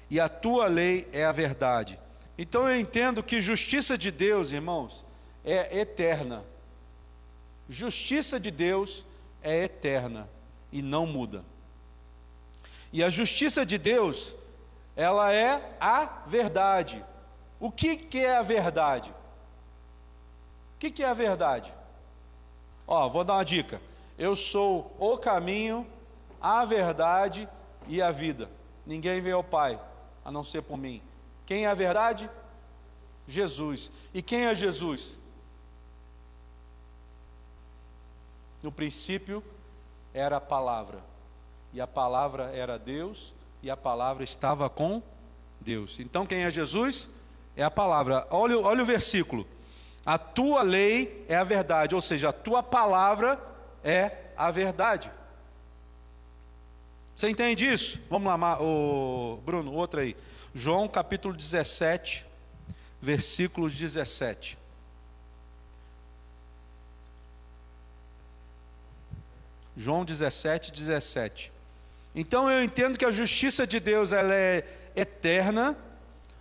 e a tua lei é a verdade. Então eu entendo que justiça de Deus, irmãos, é eterna. Justiça de Deus é eterna e não muda. E a justiça de Deus, ela é a verdade. O que é a verdade? O que é a verdade? Vou dar uma dica. Eu sou o caminho, a verdade e a vida. Ninguém vem ao Pai, a não ser por mim. Quem é a verdade? Jesus. E quem é Jesus? No princípio era a palavra, e a palavra era Deus, e a palavra estava com Deus. Então quem é Jesus? É a palavra. Olha o versículo. A tua lei é a verdade, ou seja, a tua palavra é a verdade. Você entende isso? Vamos lá, Bruno, outra aí. João capítulo 17, versículo 17. João 17, 17. Então eu entendo que a justiça de Deus, ela é eterna,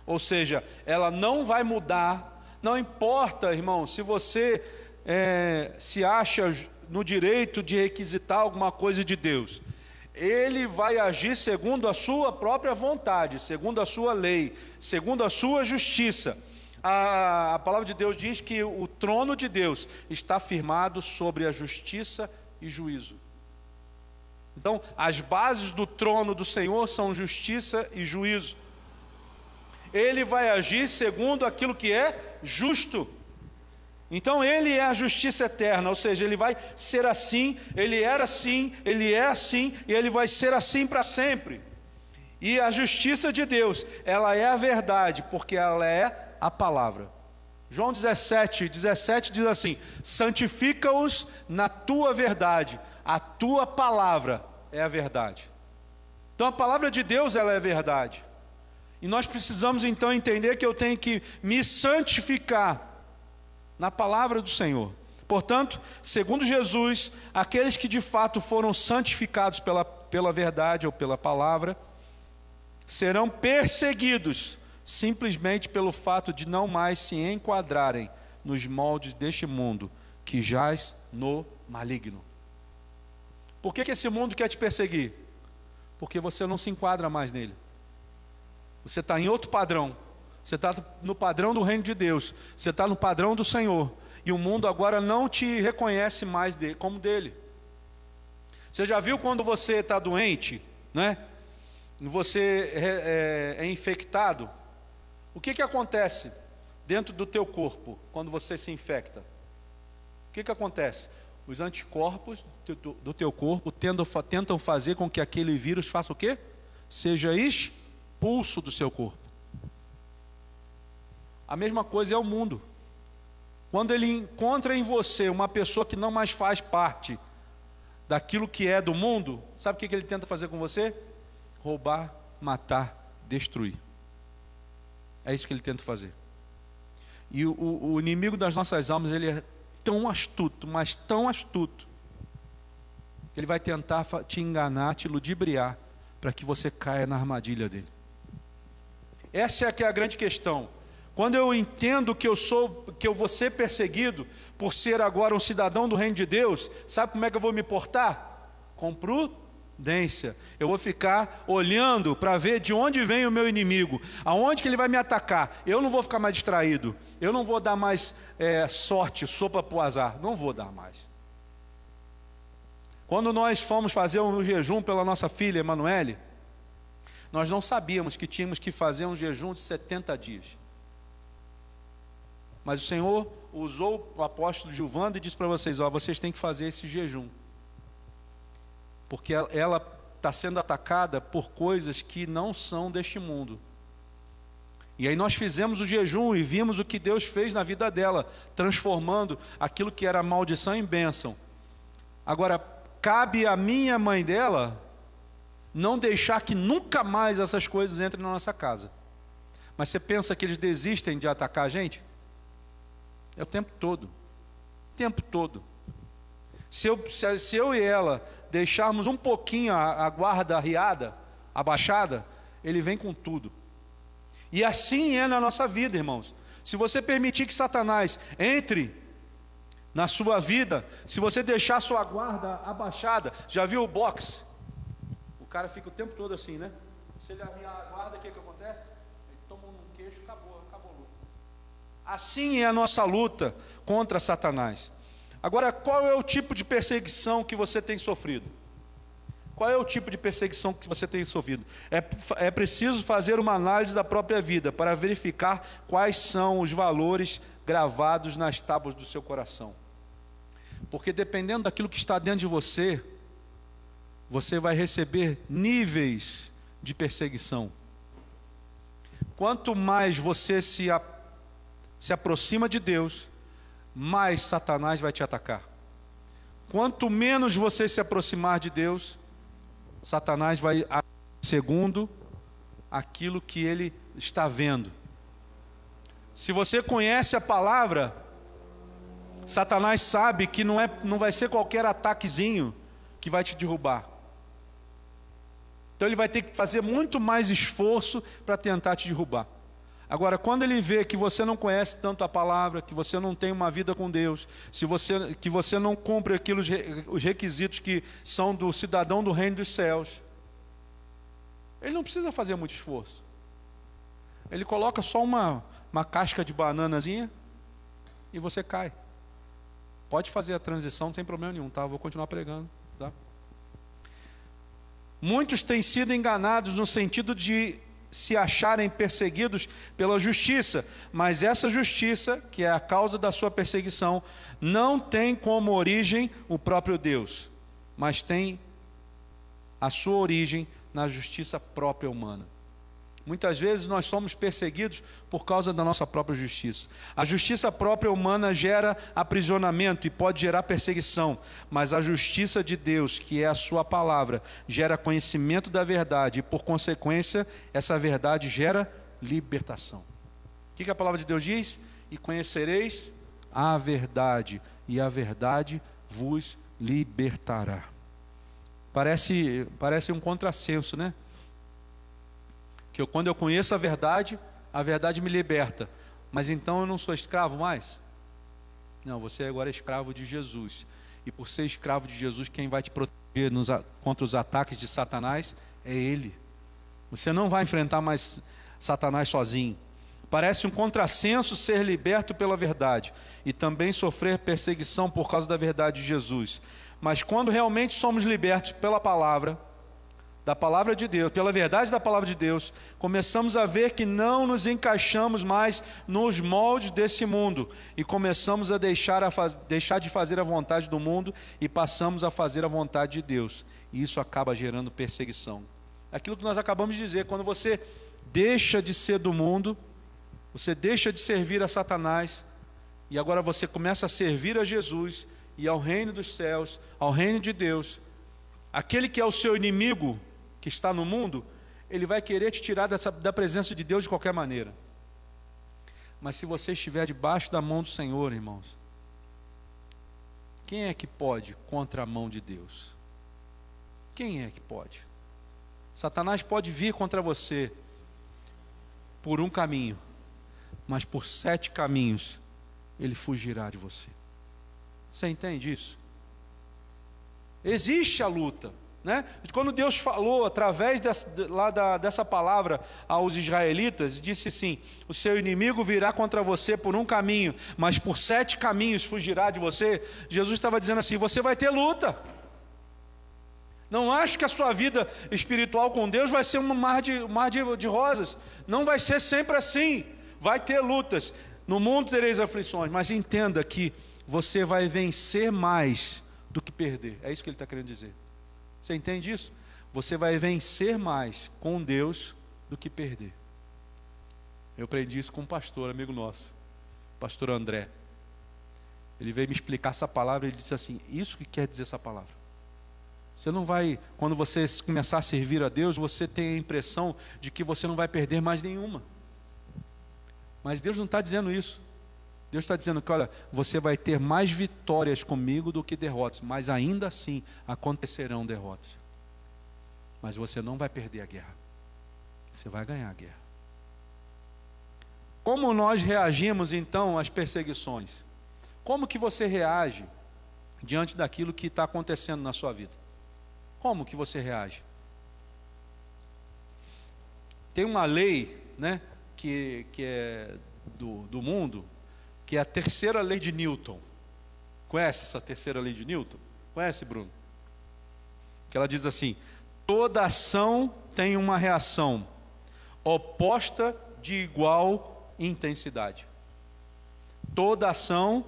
ou seja, ela não vai mudar. Não importa, irmão, se você se acha no direito de requisitar alguma coisa de Deus. Ele vai agir segundo a sua própria vontade, segundo a sua lei, segundo a sua justiça. A palavra de Deus diz que o trono de Deus está firmado sobre a justiça e juízo. Então, as bases do trono do Senhor são justiça e juízo. Ele vai agir segundo aquilo que é justo. Então ele é a justiça eterna, ou seja, ele vai ser assim, ele era assim, ele é assim, e ele vai ser assim para sempre. E a justiça de Deus, ela é a verdade, porque ela é a palavra. João 17 diz assim: santifica-os na tua verdade, a tua palavra é a verdade. Então a palavra de Deus, ela é a verdade. E nós precisamos então entender que eu tenho que me santificar na palavra do Senhor. Portanto, segundo Jesus, aqueles que de fato foram santificados pela verdade ou pela palavra, serão perseguidos simplesmente pelo fato de não mais se enquadrarem nos moldes deste mundo que jaz no maligno. Por que esse mundo quer te perseguir? Porque você não se enquadra mais nele. Você está em outro padrão. Você está no padrão do reino de Deus. Você está no padrão do Senhor. E o mundo agora não te reconhece mais como dele. Você já viu quando você está doente, né? você é infectado, o que acontece dentro do teu corpo quando você se infecta? O que acontece? Os anticorpos do teu corpo tentam fazer com que aquele vírus faça o quê? Seja expulso do seu corpo. A mesma coisa é o mundo. Quando ele encontra em você uma pessoa que não mais faz parte daquilo que é do mundo, sabe o que ele tenta fazer com você? Roubar, matar, destruir. É isso que ele tenta fazer. E o inimigo das nossas almas, ele é tão astuto, mas tão astuto, que ele vai tentar te enganar, te ludibriar, para que você caia na armadilha dele. Essa é que é a grande questão. Quando eu entendo que eu vou ser perseguido por ser agora um cidadão do reino de Deus, sabe como é que eu vou me portar? Com prudência. Eu vou ficar olhando para ver de onde vem o meu inimigo, aonde que ele vai me atacar. Eu não vou ficar mais distraído. Eu não vou dar mais sorte, sopa para o azar. Não vou dar mais. Quando nós fomos fazer um jejum pela nossa filha Emanuele, nós não sabíamos que tínhamos que fazer um jejum de 70 dias. Mas o Senhor usou o apóstolo Gilvando e disse para vocês, vocês têm que fazer esse jejum. Porque ela está sendo atacada por coisas que não são deste mundo. E aí nós fizemos o jejum e vimos o que Deus fez na vida dela, transformando aquilo que era maldição em bênção. Agora, cabe a mim e a mãe dela não deixar que nunca mais essas coisas entrem na nossa casa. Mas você pensa que eles desistem de atacar a gente? É o tempo todo. O tempo todo. Se eu e ela deixarmos um pouquinho a guarda arriada, abaixada, ele vem com tudo. E assim é na nossa vida, irmãos. Se você permitir que Satanás entre na sua vida, se você deixar sua guarda abaixada, já viu o boxe? O cara fica o tempo todo assim, né? Se ele arriar a guarda, o que acontece? Ele toma um queixo, acabou a luta. Assim é a nossa luta contra Satanás. Agora, qual é o tipo de perseguição que você tem sofrido? Qual é o tipo de perseguição que você tem sofrido? É preciso fazer uma análise da própria vida para verificar quais são os valores gravados nas tábuas do seu coração. Porque dependendo daquilo que está dentro de você, você vai receber níveis de perseguição. Quanto mais você se aproxima de Deus, mais Satanás vai te atacar. Quanto menos você se aproximar de Deus, Satanás vai segundo aquilo que ele está vendo. Se você conhece a palavra, Satanás sabe que não vai ser qualquer ataquezinho que vai te derrubar. Então ele vai ter que fazer muito mais esforço para tentar te derrubar. Agora, quando ele vê que você não conhece tanto a palavra, que você não tem uma vida com Deus, que você não cumpre os requisitos que são do cidadão do reino dos céus, ele não precisa fazer muito esforço. Ele coloca só uma casca de bananazinha e você cai. Pode fazer a transição sem problema nenhum, tá? Vou continuar pregando, tá? Muitos têm sido enganados no sentido de se acharem perseguidos pela justiça, mas essa justiça, que é a causa da sua perseguição, não tem como origem o próprio Deus, mas tem a sua origem na justiça própria humana. Muitas vezes nós somos perseguidos por causa da nossa própria justiça. A justiça própria humana gera aprisionamento e pode gerar perseguição, mas a justiça de Deus, que é a sua palavra, gera conhecimento da verdade e, por consequência, essa verdade gera libertação. O que a palavra de Deus diz? E conhecereis a verdade, e a verdade vos libertará. Parece um contrassenso, né? Que quando eu conheço a verdade me liberta. Mas então eu não sou escravo mais? Não, você agora é escravo de Jesus. E por ser escravo de Jesus, quem vai te proteger contra os ataques de Satanás é Ele. Você não vai enfrentar mais Satanás sozinho. Parece um contrassenso ser liberto pela verdade e também sofrer perseguição por causa da verdade de Jesus. Mas quando realmente somos libertos pela palavra, da palavra de Deus, pela verdade da palavra de Deus, começamos a ver que não nos encaixamos mais nos moldes desse mundo e começamos a deixar de fazer a vontade do mundo e passamos a fazer a vontade de Deus. E isso acaba gerando perseguição. Aquilo que nós acabamos de dizer, quando você deixa de ser do mundo, você deixa de servir a Satanás e agora você começa a servir a Jesus e ao reino dos céus, ao reino de Deus. Aquele que é o seu inimigo, que está no mundo, ele vai querer te tirar da presença de Deus de qualquer maneira. Mas se você estiver debaixo da mão do Senhor, irmãos, quem é que pode contra a mão de Deus? Quem é que pode? Satanás pode vir contra você por um caminho, mas por 7 caminhos ele fugirá de você. Você entende isso? Existe a luta, né? Quando Deus falou através dessa palavra aos israelitas, disse assim: o seu inimigo virá contra você por um caminho, mas por 7 caminhos fugirá de você. Jesus estava dizendo assim: você vai ter luta. Não acho que a sua vida espiritual com Deus vai ser um mar de rosas. Não vai ser sempre assim. Vai ter lutas. No mundo tereis aflições, mas entenda que você vai vencer mais do que perder. É isso que ele está querendo dizer. Você entende isso? Você vai vencer mais com Deus do que perder. Eu aprendi isso com um pastor, amigo nosso, pastor André. Ele veio me explicar essa palavra e ele disse assim: isso que quer dizer essa palavra. Você não vai, quando você começar a servir a Deus, você tem a impressão de que você não vai perder mais nenhuma. Mas Deus não está dizendo isso. Deus está dizendo que, olha, você vai ter mais vitórias comigo do que derrotas, mas ainda assim acontecerão derrotas. Mas você não vai perder a guerra. Você vai ganhar a guerra. Como nós reagimos então às perseguições? Como que você reage diante daquilo que está acontecendo na sua vida? Como que você reage? Tem uma lei, né, que é do mundo, que é a terceira lei de Newton. Conhece essa terceira lei de Newton? Conhece, Bruno? Que ela diz assim: toda ação tem uma reação oposta de igual intensidade. Toda ação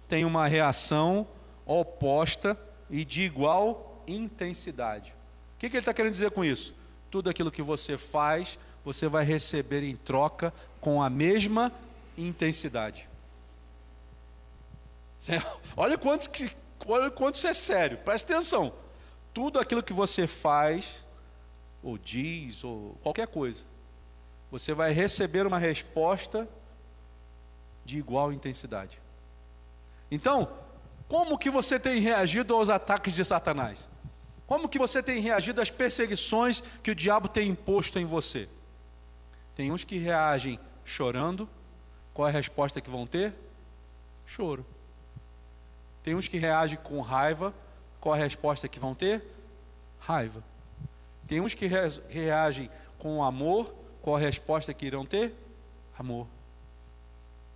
tem uma reação oposta e de igual intensidade. O que ele está querendo dizer com isso? Tudo aquilo que você faz, você vai receber em troca com a mesma intensidade. Olha quanto isso é sério, presta atenção. Tudo aquilo que você faz, ou diz, ou qualquer coisa, você vai receber uma resposta de igual intensidade. Então, como que você tem reagido aos ataques de Satanás? Como que você tem reagido às perseguições que o diabo tem imposto em você? Tem uns que reagem chorando. Qual é a resposta que vão ter? Choro. Tem uns que reagem com raiva. Qual é a resposta que vão ter? Raiva. Tem uns que reagem com amor. Qual é a resposta que irão ter? Amor.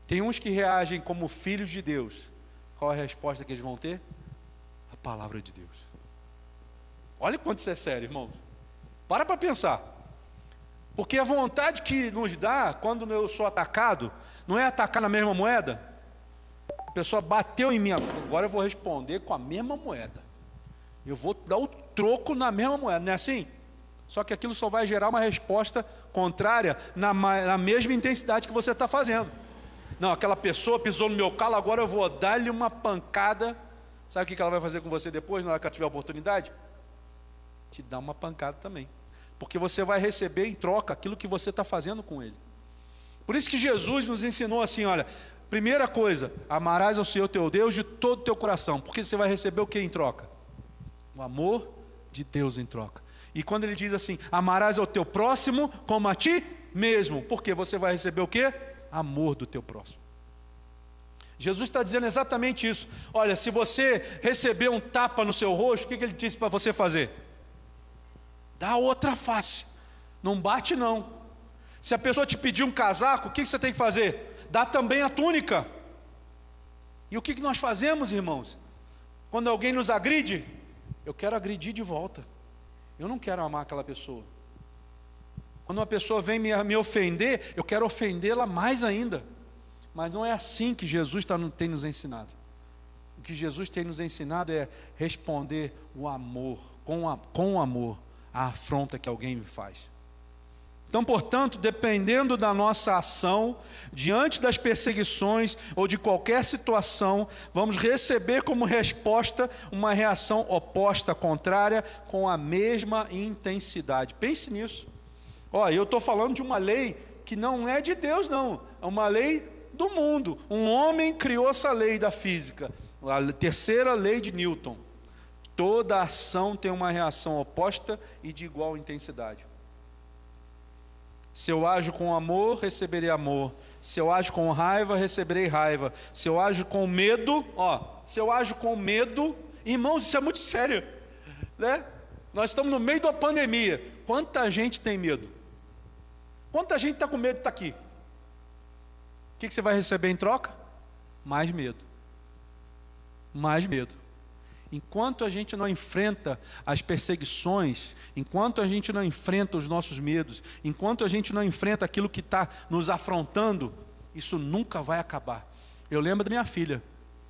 Tem uns que reagem como filhos de Deus. Qual é a resposta que eles vão ter? A palavra de Deus. Olha quanto isso é sério, irmãos. Para pensar. Porque a vontade que nos dá quando eu sou atacado, não é atacar na mesma moeda? A pessoa bateu em mim, agora eu vou responder com a mesma moeda. Eu vou dar o troco na mesma moeda, não é assim? Só que aquilo só vai gerar uma resposta contrária na mesma intensidade que você está fazendo. Não, aquela pessoa pisou no meu calo, agora eu vou dar-lhe uma pancada. Sabe o que ela vai fazer com você depois, na hora que ela tiver a oportunidade? Te dar uma pancada também. Porque você vai receber em troca aquilo que você está fazendo com ele. Por isso que Jesus nos ensinou assim, olha, primeira coisa, amarás ao Senhor teu Deus de todo o teu coração. Porque você vai receber o que em troca? O amor de Deus em troca. E quando ele diz assim, amarás ao teu próximo como a ti mesmo. Porque você vai receber o quê? Amor do teu próximo. Jesus está dizendo exatamente isso. Olha, se você receber um tapa no seu rosto, o que ele disse para você fazer? Dá outra face. Não bate não. Se a pessoa te pedir um casaco, o que você tem que fazer? Dá também a túnica. E o que nós fazemos, irmãos? Quando alguém nos agride, eu quero agredir de volta. Eu não quero amar aquela pessoa. Quando uma pessoa vem me ofender, eu quero ofendê-la mais ainda. Mas não é assim que Jesus tem nos ensinado. O que Jesus tem nos ensinado é responder o amor, com o amor, à afronta que alguém me faz. Então, portanto, dependendo da nossa ação, diante das perseguições ou de qualquer situação, vamos receber como resposta uma reação oposta, contrária, com a mesma intensidade. Pense nisso. Olha, eu estou falando de uma lei que não é de Deus, não. É uma lei do mundo. Um homem criou essa lei da física, a terceira lei de Newton. Toda ação tem uma reação oposta e de igual intensidade. Se eu ajo com amor, receberei amor. Se eu ajo com raiva, receberei raiva. Se eu ajo com medo, se eu ajo com medo, irmãos, isso é muito sério, né? Nós estamos no meio da pandemia. Quanta gente tem medo? Quanta gente está com medo de estar aqui? O que você vai receber em troca? Mais medo. Mais medo. Enquanto a gente não enfrenta as perseguições, enquanto a gente não enfrenta os nossos medos, enquanto a gente não enfrenta aquilo que está nos afrontando, isso nunca vai acabar. Eu lembro da minha filha,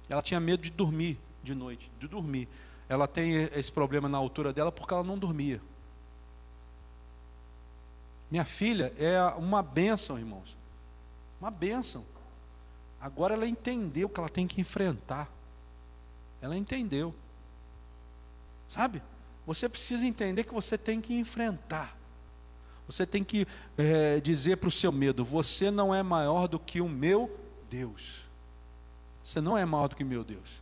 ela tinha medo de dormir de noite, de dormir. Ela tem esse problema na altura dela porque ela não dormia. Minha filha é uma bênção, irmãos, uma bênção. Agora ela entendeu que ela tem que enfrentar. Ela entendeu. Sabe? Você precisa entender que você tem que enfrentar. Você tem que dizer para o seu medo: você não é maior do que o meu Deus. Você não é maior do que o meu Deus.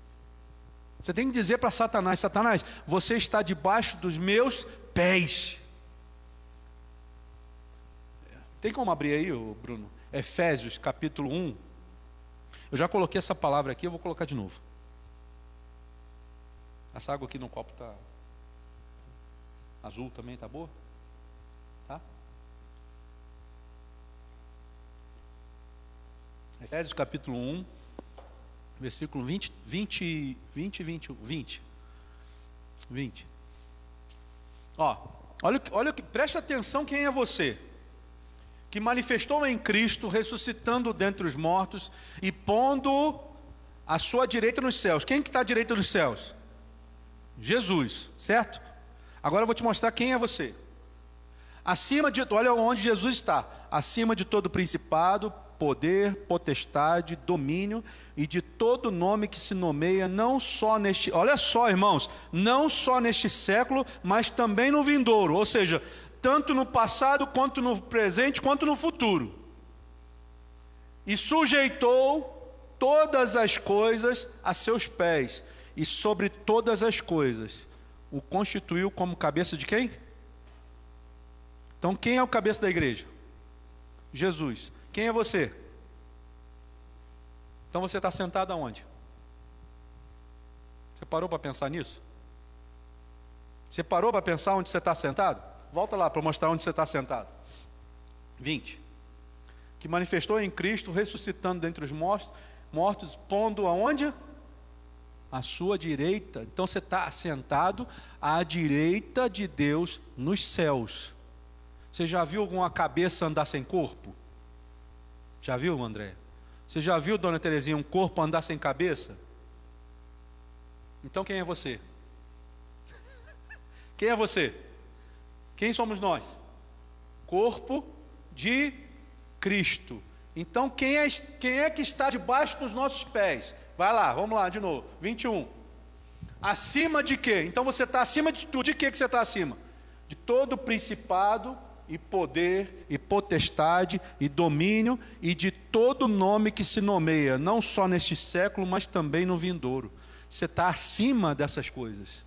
Você tem que dizer para Satanás: Satanás, você está debaixo dos meus pés. Tem como abrir aí, Bruno? Efésios capítulo 1. Eu já coloquei essa palavra aqui, eu vou colocar de novo. Essa água aqui no copo está azul também, está boa? Tá? Efésios capítulo 1, versículo 20. Olha, preste atenção quem é você. Que manifestou em Cristo, ressuscitando dentre os mortos e pondo a sua direita nos céus. Quem que está à direita dos céus? Jesus, certo? Agora eu vou te mostrar quem é você. Olha onde Jesus está. Acima de todo principado, poder, potestade, domínio e de todo nome que se nomeia, não só neste, olha só, irmãos, não só neste século, mas também no vindouro, ou seja, tanto no passado, quanto no presente, quanto no futuro. E sujeitou todas as coisas a seus pés, e sobre todas as coisas o constituiu como cabeça de quem? Então quem é o cabeça da igreja? Jesus. Quem é você? Então você está sentado aonde? Você parou para pensar nisso? Você parou para pensar onde você está sentado? Volta lá para mostrar onde você está sentado. 20. Que manifestou em Cristo, ressuscitando dentre os mortos, pondo aonde? À sua direita. Então você está sentado à direita de Deus nos céus. Você já viu alguma cabeça andar sem corpo? Já viu, André? Você já viu, dona Terezinha, um corpo andar sem cabeça? Então quem é você? Quem é você? Quem somos nós? Corpo de Cristo. Então quem é que está debaixo dos nossos pés? Vai lá, vamos lá de novo. 21. Acima de quê? Então você está acima de tudo. De que você está acima? De todo principado e poder e potestade e domínio e de todo nome que se nomeia, não só neste século, mas também no vindouro. Você está acima dessas coisas.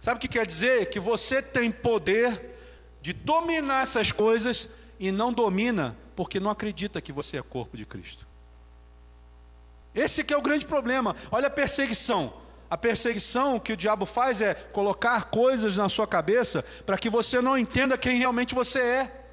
Sabe o que quer dizer? Que você tem poder de dominar essas coisas e não domina porque não acredita que você é corpo de Cristo. Esse que é o grande problema. Olha a perseguição. A perseguição que o diabo faz é colocar coisas na sua cabeça para que você não entenda quem realmente você é.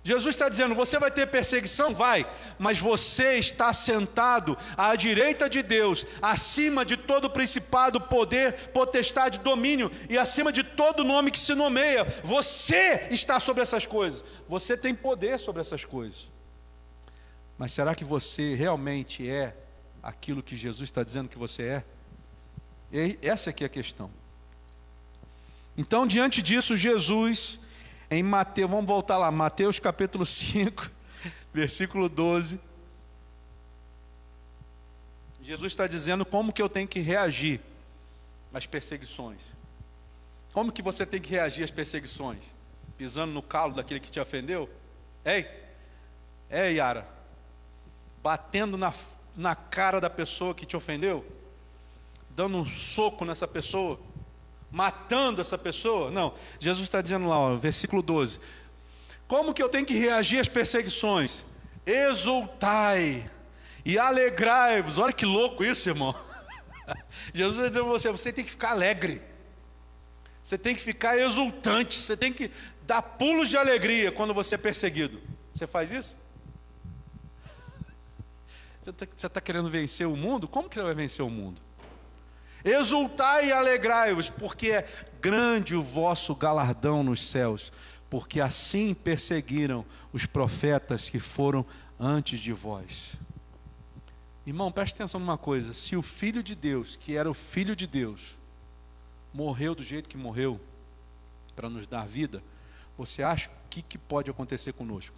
Jesus está dizendo, você vai ter perseguição? Vai, mas você está sentado à direita de Deus, acima de todo principado, poder, potestade, domínio, e acima de todo nome que se nomeia. Você está sobre essas coisas, você tem poder sobre essas coisas. Mas será que você realmente é aquilo que Jesus está dizendo que você é? E essa aqui é a questão. Então, diante disso, Jesus, em Mateus, vamos voltar lá, Mateus capítulo 5, versículo 12. Jesus está dizendo como que eu tenho que reagir às perseguições. Como que você tem que reagir às perseguições? Pisando no calo daquele que te ofendeu? Ei, Yara, batendo na cara da pessoa que te ofendeu? Dando um soco nessa pessoa? Matando essa pessoa? Não, Jesus está dizendo lá, ó, versículo 12, como que eu tenho que reagir às perseguições? Exultai e alegrai-vos. Olha que louco isso, irmão. Jesus está dizendo a você tem que ficar alegre, você tem que ficar exultante, você tem que dar pulos de alegria quando você é perseguido. Você faz isso? Você está querendo vencer o mundo? Como que você vai vencer o mundo? Exultai e alegrai-vos, porque é grande o vosso galardão nos céus, porque assim perseguiram os profetas que foram antes de vós. Irmão, preste atenção numa coisa, se o Filho de Deus, que era o Filho de Deus, morreu do jeito que morreu, para nos dar vida, você acha que pode acontecer conosco?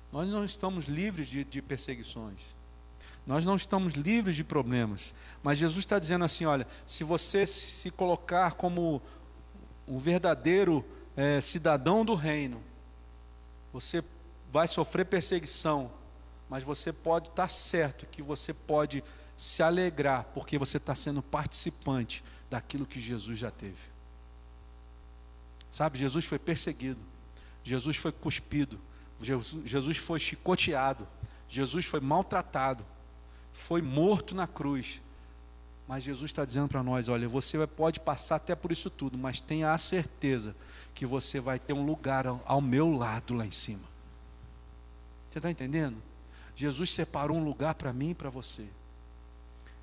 Nós não estamos livres de perseguições. Nós não estamos livres de problemas, mas Jesus está dizendo assim, olha, se você se colocar como um verdadeiro cidadão do reino, você vai sofrer perseguição, mas você pode estar certo que você pode se alegrar, porque você está sendo participante daquilo que Jesus já teve. Sabe, Jesus foi perseguido, Jesus foi cuspido, Jesus foi chicoteado, Jesus foi maltratado, foi morto na cruz, mas Jesus está dizendo para nós, olha, você pode passar até por isso tudo, mas tenha a certeza que você vai ter um lugar ao meu lado lá em cima. Você está entendendo? Jesus separou um lugar para mim e para você.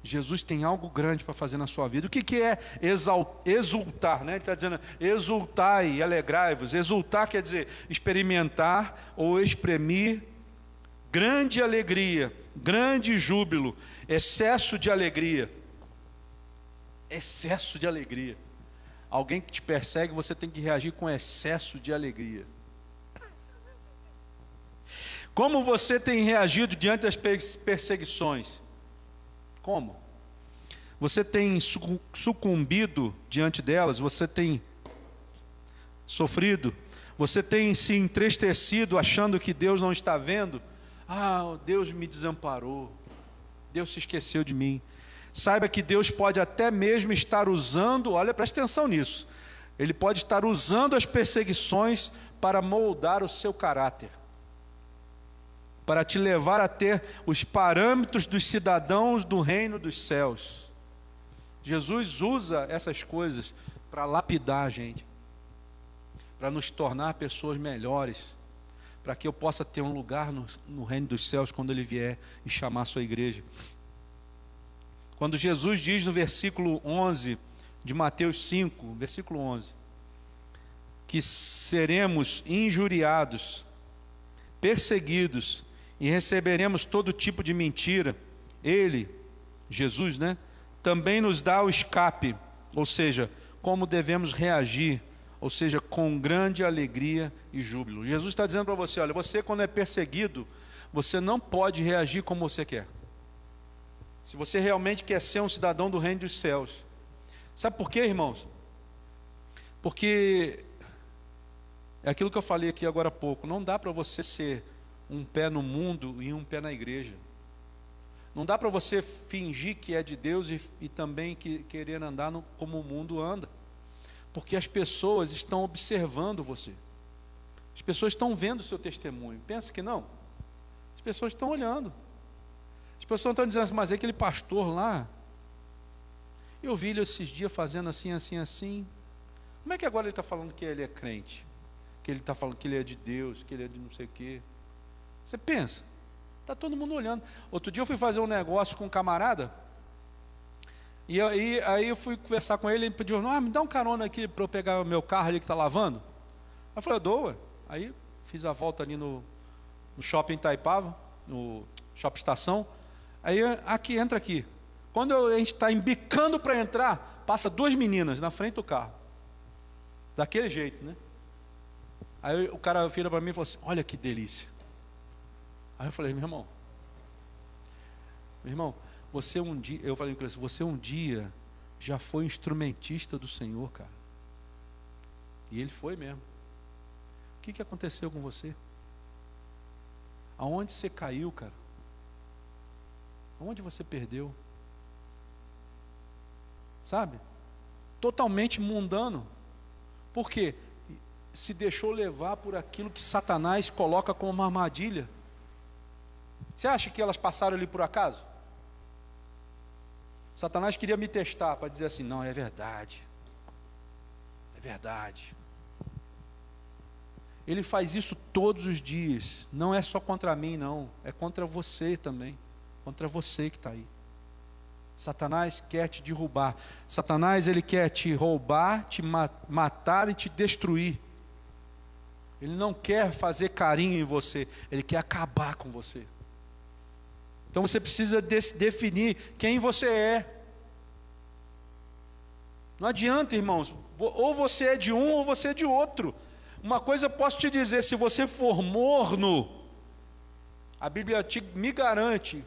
Jesus tem algo grande para fazer na sua vida. O que é exultar, né? Ele está dizendo, exultai e alegrai-vos. Exultar quer dizer experimentar ou exprimir grande alegria, grande júbilo, excesso de alegria. Excesso de alegria. Alguém que te persegue, você tem que reagir com excesso de alegria. Como você tem reagido diante das perseguições? Como? Você tem sucumbido diante delas? Você tem sofrido? Você tem se entristecido achando que Deus não está vendo? Ah, Deus me desamparou, Deus se esqueceu de mim. Saiba que Deus pode até mesmo estar usando, olha, presta atenção nisso, Ele pode estar usando as perseguições para moldar o seu caráter, para te levar a ter os parâmetros dos cidadãos do reino dos céus. Jesus usa essas coisas para lapidar a gente, para nos tornar pessoas melhores, para que eu possa ter um lugar no reino dos céus quando Ele vier e chamar a sua igreja. Quando Jesus diz no versículo 11 de Mateus 5, versículo 11, que seremos injuriados, perseguidos e receberemos todo tipo de mentira, Ele, Jesus, né, também nos dá o escape, ou seja, como devemos reagir, ou seja, com grande alegria e júbilo. Jesus está dizendo para você, olha, você quando é perseguido, você não pode reagir como você quer. Se você realmente quer ser um cidadão do reino dos céus. Sabe por quê, irmãos? Porque é aquilo que eu falei aqui agora há pouco, não dá para você ser um pé no mundo e um pé na igreja. Não dá para você fingir que é de Deus e também querer andar como o mundo anda. Porque as pessoas estão observando você. As pessoas estão vendo o seu testemunho. Pensa que não. As pessoas estão olhando. As pessoas estão dizendo assim, mas é aquele pastor lá, eu vi ele esses dias fazendo assim, assim, assim. Como é que agora ele está falando que ele é crente? que ele está falando que ele é de Deus, que ele é de não sei o quê. Você pensa, está todo mundo olhando. Outro dia eu fui fazer um negócio com um camarada, e aí eu fui conversar com ele, ele pediu, não, me dá um carona aqui para eu pegar o meu carro ali que está lavando. Aí eu falei, eu dou, ué. Aí fiz a volta ali no shopping Itaipava, no shopping Estação. Aí aqui, entra aqui. Quando a gente está embicando para entrar, passa duas meninas na frente do carro. Daquele jeito, né? Aí o cara vira para mim e falou assim, olha que delícia. Aí eu falei, meu irmão, você um dia, eu falei com ele, você um dia já foi instrumentista do Senhor, cara. E ele foi mesmo. O que aconteceu com você? Aonde você caiu, cara? Aonde você perdeu? Sabe? Totalmente mundano. Por quê? Se deixou levar por aquilo que Satanás coloca como uma armadilha. Você acha que elas passaram ali por acaso? Satanás queria me testar para dizer assim, não, é verdade. É verdade. Ele faz isso todos os dias. Não é só contra mim, não. É contra você também. Contra você que está aí. Satanás quer te derrubar. Satanás, ele quer te roubar, te matar e te destruir. Ele não quer fazer carinho em você. Ele quer acabar com você. Então você precisa definir quem você é. Não adianta, irmãos. Ou você é de um ou você é de outro. Uma coisa eu posso te dizer, se você for morno, a Bíblia me garante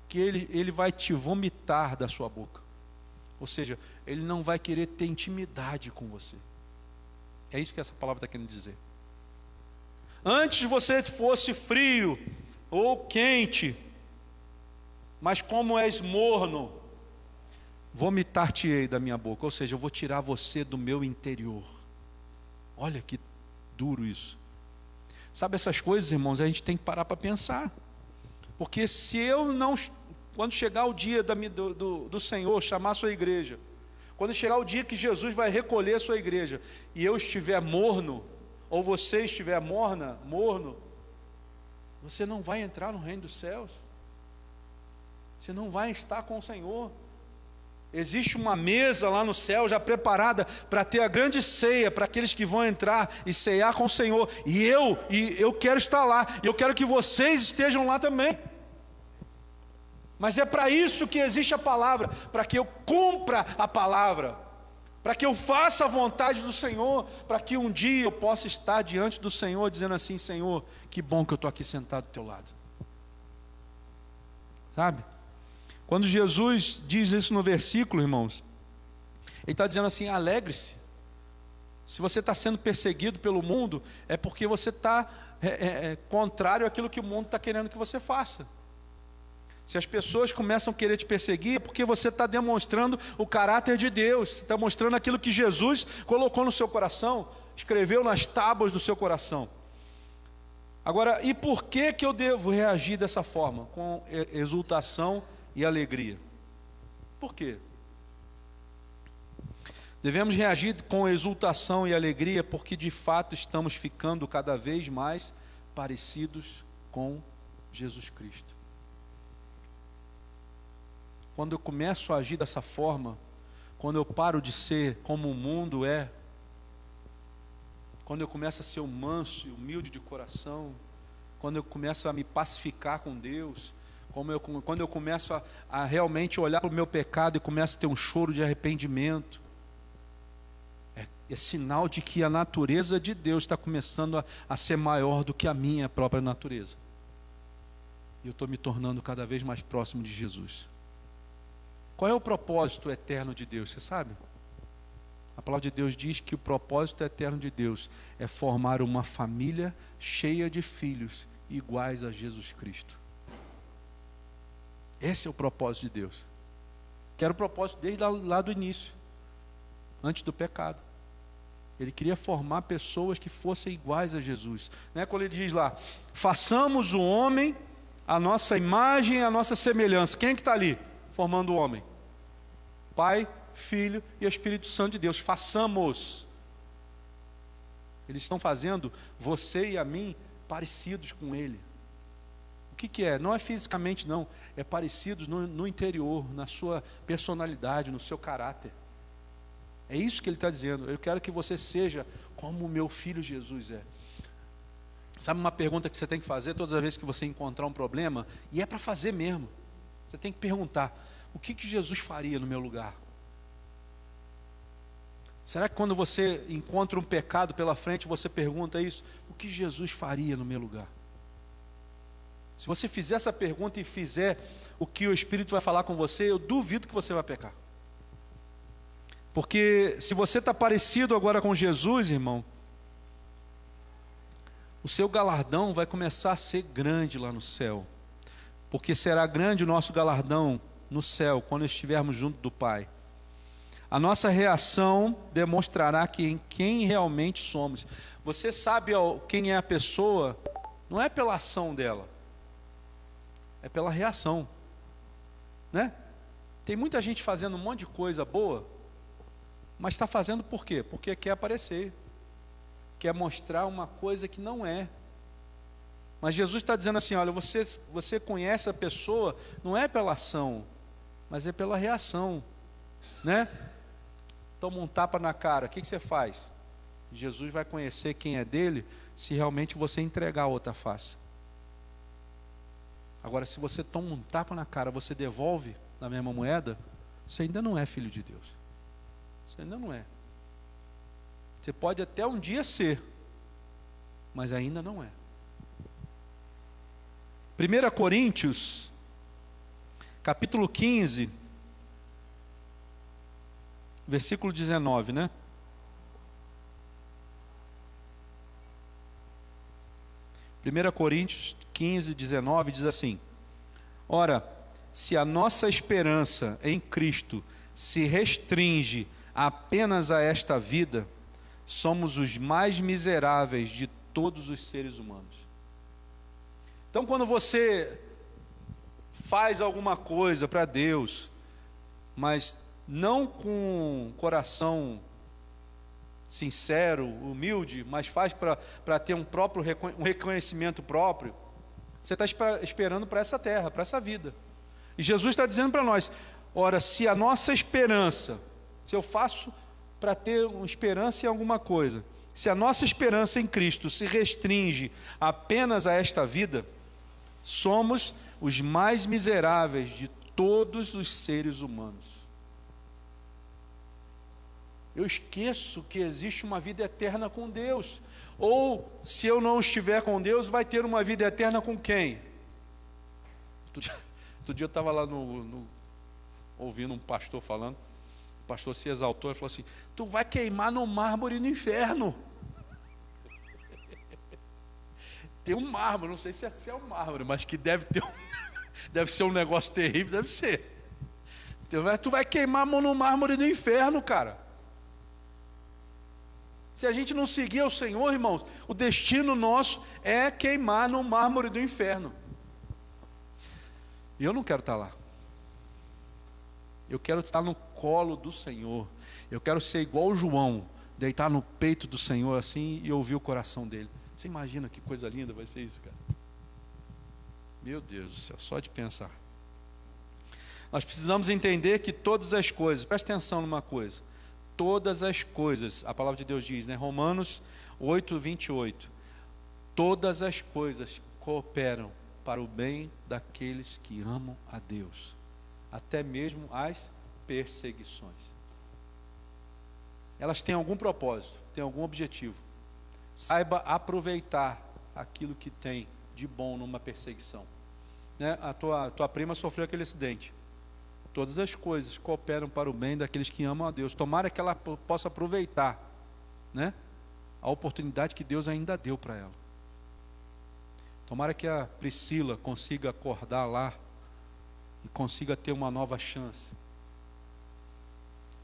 que ele vai te vomitar da sua boca. Ou seja, ele não vai querer ter intimidade com você. É isso que essa palavra está querendo dizer. Antes você fosse frio ou quente, mas como és morno, vomitar-te-ei da minha boca. Ou seja, eu vou tirar você do meu interior. Olha que duro isso. Sabe, essas coisas, irmãos, a gente tem que parar para pensar. Porque se eu não, quando chegar o dia do Senhor, chamar a sua igreja, quando chegar o dia que Jesus vai recolher a sua igreja, e eu estiver morno, ou você estiver morno, você não vai entrar no reino dos céus. Você não vai estar com o Senhor. Existe uma mesa lá no céu já preparada para ter a grande ceia para aqueles que vão entrar e ceiar com o Senhor. E eu quero estar lá. E eu quero que vocês estejam lá também. Mas é para isso que existe a palavra, para que eu cumpra a palavra, para que eu faça a vontade do Senhor, para que um dia eu possa estar diante do Senhor dizendo assim, Senhor, que bom que eu estou aqui sentado do teu lado. Sabe? Quando Jesus diz isso no versículo, irmãos, ele está dizendo assim, alegre-se. Se você está sendo perseguido pelo mundo, é porque você está contrário àquilo que o mundo está querendo que você faça. Se as pessoas começam a querer te perseguir, é porque você está demonstrando o caráter de Deus, está mostrando aquilo que Jesus colocou no seu coração, escreveu nas tábuas do seu coração. Agora, e por que eu devo reagir dessa forma? Com exultação e alegria. Por quê? Devemos reagir com exultação e alegria porque de fato estamos ficando cada vez mais parecidos com Jesus Cristo. Quando eu começo a agir dessa forma, quando eu paro de ser como o mundo é, quando eu começo a ser um manso e humilde de coração, quando eu começo a me pacificar com Deus, quando eu começo a realmente olhar para o meu pecado e começo a ter um choro de arrependimento, é sinal de que a natureza de Deus está começando a ser maior do que a minha própria natureza. E eu estou me tornando cada vez mais próximo de Jesus. Qual é o propósito eterno de Deus, você sabe? A palavra de Deus diz que o propósito eterno de Deus é formar uma família cheia de filhos iguais a Jesus Cristo. Esse é o propósito de Deus. Que era o propósito desde lá do início, antes do pecado. Ele queria formar pessoas que fossem iguais a Jesus. Né? Quando ele diz lá, façamos o homem a nossa imagem e a nossa semelhança. Quem é que está ali formando o homem? Pai, Filho e Espírito Santo de Deus. Façamos. Eles estão fazendo você e a mim parecidos com Ele. O que é? Não é fisicamente, não. É parecidos no interior, na sua personalidade, no seu caráter. É isso que Ele está dizendo. Eu quero que você seja como o meu filho Jesus é. Sabe uma pergunta que você tem que fazer todas as vezes que você encontrar um problema? E é para fazer mesmo. Você tem que perguntar: o que Jesus faria no meu lugar? Será que quando você encontra um pecado pela frente, você pergunta isso? O que Jesus faria no meu lugar? Se você fizer essa pergunta e fizer o que o Espírito vai falar com você, eu duvido que você vai pecar. Porque se você está parecido agora com Jesus, irmão, o seu galardão vai começar a ser grande lá no céu. Porque será grande o nosso galardão no céu, quando estivermos junto do Pai. A nossa reação demonstrará quem realmente somos. Você sabe quem é a pessoa, não é pela ação dela, é pela reação, né? Tem muita gente fazendo um monte de coisa boa, mas está fazendo por quê? Porque quer aparecer, quer mostrar uma coisa que não é. Mas Jesus está dizendo assim: olha, você conhece a pessoa, não é pela ação, mas é pela reação, né? Toma um tapa na cara, o que você faz? Jesus vai conhecer quem é dele se realmente você entregar a outra face. Agora, se você toma um tapa na cara, você devolve na mesma moeda, você ainda não é filho de Deus. Você ainda não é. Você pode até um dia ser, mas ainda não é. 1 Coríntios, capítulo 15, versículo 19, né? Primeira Coríntios 15, 19 diz assim: ora, se a nossa esperança em Cristo se restringe apenas a esta vida, somos os mais miseráveis de todos os seres humanos. Então, quando você faz alguma coisa para Deus, mas não com coração sincero, humilde, mas faz para ter um reconhecimento próprio, você está esperando para essa terra, para essa vida. E Jesus está dizendo para nós: ora, se a nossa esperança, se eu faço para ter uma esperança em alguma coisa, se a nossa esperança em Cristo se restringe apenas a esta vida, somos os mais miseráveis de todos os seres humanos. Eu esqueço que existe uma vida eterna com Deus. Ou, se eu não estiver com Deus, vai ter uma vida eterna com quem? Outro dia eu estava lá ouvindo um pastor falando. O pastor se exaltou e falou assim: tu vai queimar no mármore no inferno. Tem um mármore, não sei se é um mármore, mas que deve ser um negócio terrível, deve ser. Então, tu vai queimar no mármore do inferno, cara. Se a gente não seguir o Senhor, irmãos, o destino nosso é queimar no mármore do inferno. E eu não quero estar lá. Eu quero estar no colo do Senhor. Eu quero ser igual o João, deitar no peito do Senhor assim e ouvir o coração dele. Você imagina que coisa linda vai ser isso, cara? Meu Deus do céu, só de pensar. Nós precisamos entender que todas as coisas, presta atenção numa coisa, todas as coisas, a palavra de Deus diz, né? Romanos 8, 28, todas as coisas cooperam para o bem daqueles que amam a Deus, até mesmo as perseguições. Elas têm algum propósito, têm algum objetivo. Saiba aproveitar aquilo que tem de bom numa perseguição, né? A tua prima sofreu aquele acidente. Todas as coisas cooperam para o bem daqueles que amam a Deus. Tomara que ela possa aproveitar, né, a oportunidade que Deus ainda deu para ela. Tomara que a Priscila consiga acordar lá e consiga ter uma nova chance.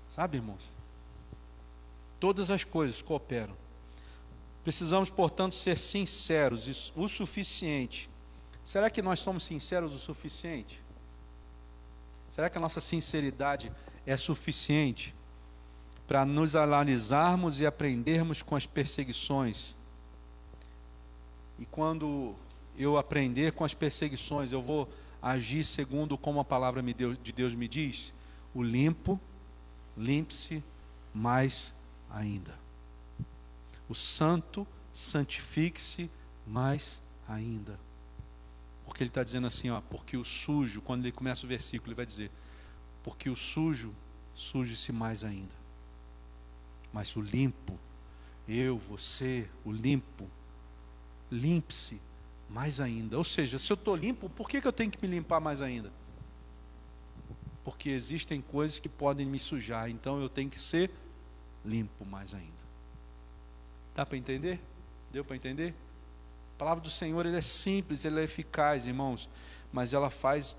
Sabe, irmãos? Todas as coisas cooperam. Precisamos, portanto, ser sinceros o suficiente. Será que nós somos sinceros o suficiente? Será que a nossa sinceridade é suficiente? para nos analisarmos e aprendermos com as perseguições. E quando eu aprender com as perseguições, eu vou agir segundo como a palavra de Deus me diz. O limpo, limpe-se mais ainda. O santo, santifique-se mais ainda. Porque ele está dizendo assim, ó, porque o sujo, quando ele começa o versículo, ele vai dizer, porque o sujo, suje-se mais ainda. Mas o limpo, eu, você, o limpo, limpe-se mais ainda. Ou seja, se eu estou limpo, por que eu tenho que me limpar mais ainda? Porque existem coisas que podem me sujar, então eu tenho que ser limpo mais ainda. Dá para entender? Deu para entender? A palavra do Senhor, ela é simples, ela é eficaz, irmãos, mas ela faz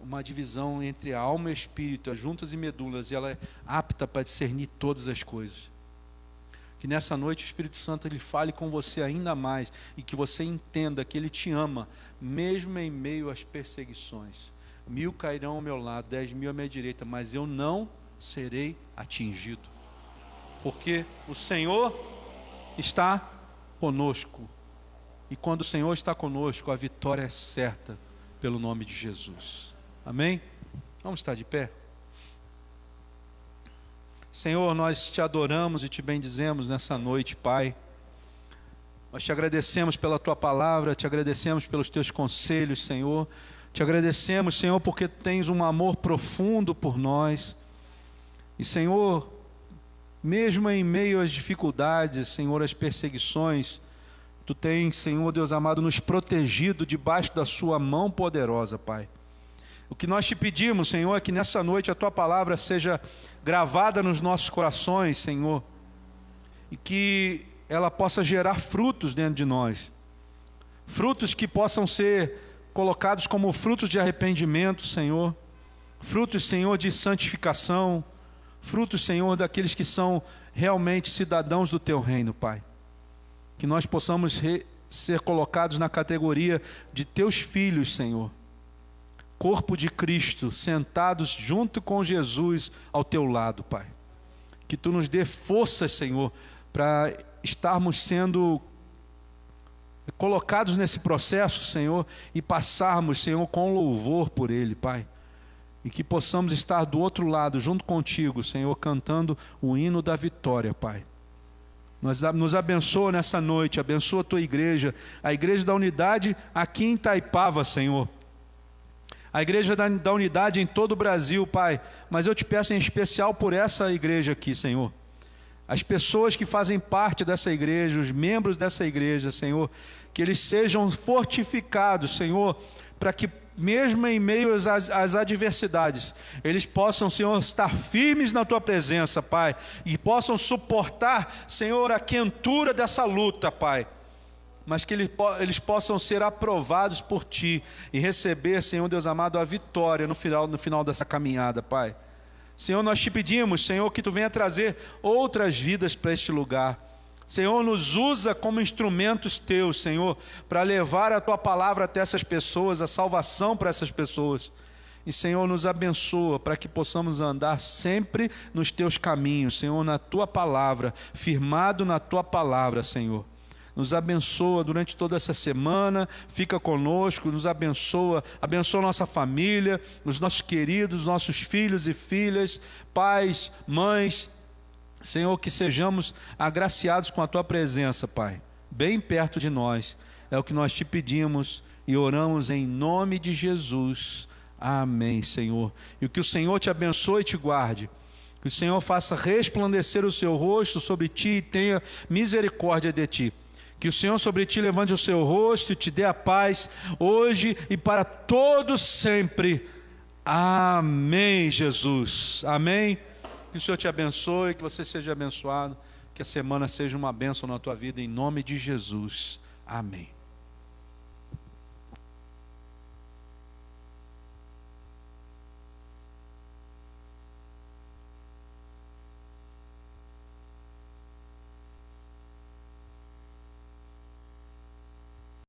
uma divisão entre a alma e o espírito, as juntas e medulas, e ela é apta para discernir todas as coisas. Que nessa noite o Espírito Santo ele fale com você ainda mais e que você entenda que Ele te ama, mesmo em meio às perseguições. 1000 cairão ao meu lado, 10.000 à minha direita, mas eu não serei atingido, porque o Senhor está conosco. E quando o Senhor está conosco, a vitória é certa, pelo nome de Jesus. Amém? Vamos estar de pé? Senhor, nós te adoramos e te bendizemos nessa noite, Pai. Nós te agradecemos pela tua palavra, te agradecemos pelos teus conselhos, Senhor. Te agradecemos, Senhor, porque tens um amor profundo por nós. E, Senhor, mesmo em meio às dificuldades, Senhor, às perseguições, Tu tens, Senhor Deus amado, nos protegido debaixo da sua mão poderosa, Pai. O que nós te pedimos, Senhor, é que nessa noite a Tua palavra seja gravada nos nossos corações, Senhor, e que ela possa gerar frutos dentro de nós. Frutos que possam ser colocados como frutos de arrependimento, Senhor. Frutos, Senhor, de santificação. Frutos, Senhor, daqueles que são realmente cidadãos do Teu reino, Pai. Que nós possamos ser colocados na categoria de Teus filhos, Senhor. Corpo de Cristo, sentados junto com Jesus ao Teu lado, Pai. Que Tu nos dê forças, Senhor, para estarmos sendo colocados nesse processo, Senhor, e passarmos, Senhor, com louvor por Ele, Pai. E que possamos estar do outro lado, junto contigo, Senhor, cantando o hino da vitória, Pai. Nos abençoa nessa noite, abençoa a Tua igreja, a igreja da unidade aqui em Itaipava, Senhor. A igreja da unidade em todo o Brasil, Pai. Mas eu te peço em especial por essa igreja aqui, Senhor. As pessoas que fazem parte dessa igreja, os membros dessa igreja, Senhor, que eles sejam fortificados, Senhor, para que mesmo em meio às adversidades, eles possam, Senhor, estar firmes na Tua presença, Pai, e possam suportar, Senhor, a quentura dessa luta, Pai, mas que eles possam ser aprovados por Ti e receber, Senhor Deus amado, a vitória no final dessa caminhada, Pai. Senhor, nós te pedimos, Senhor, que Tu venha trazer outras vidas para este lugar. Senhor, nos usa como instrumentos Teus, Senhor, para levar a Tua palavra até essas pessoas, a salvação para essas pessoas. E, Senhor, nos abençoa para que possamos andar sempre nos Teus caminhos, Senhor, na Tua palavra, firmado na Tua palavra, Senhor. Nos abençoa durante toda essa semana, fica conosco, nos abençoa, abençoa nossa família, os nossos queridos, nossos filhos e filhas, pais, mães. Senhor, que sejamos agraciados com a Tua presença, Pai, bem perto de nós. É o que nós te pedimos e oramos em nome de Jesus. Amém, Senhor. E que o Senhor te abençoe e te guarde. Que o Senhor faça resplandecer o seu rosto sobre ti e tenha misericórdia de ti. Que o Senhor sobre ti levante o seu rosto e te dê a paz, hoje e para todos sempre. Amém, Jesus. Amém. Que o Senhor te abençoe, que você seja abençoado, que a semana seja uma bênção na tua vida, em nome de Jesus. Amém.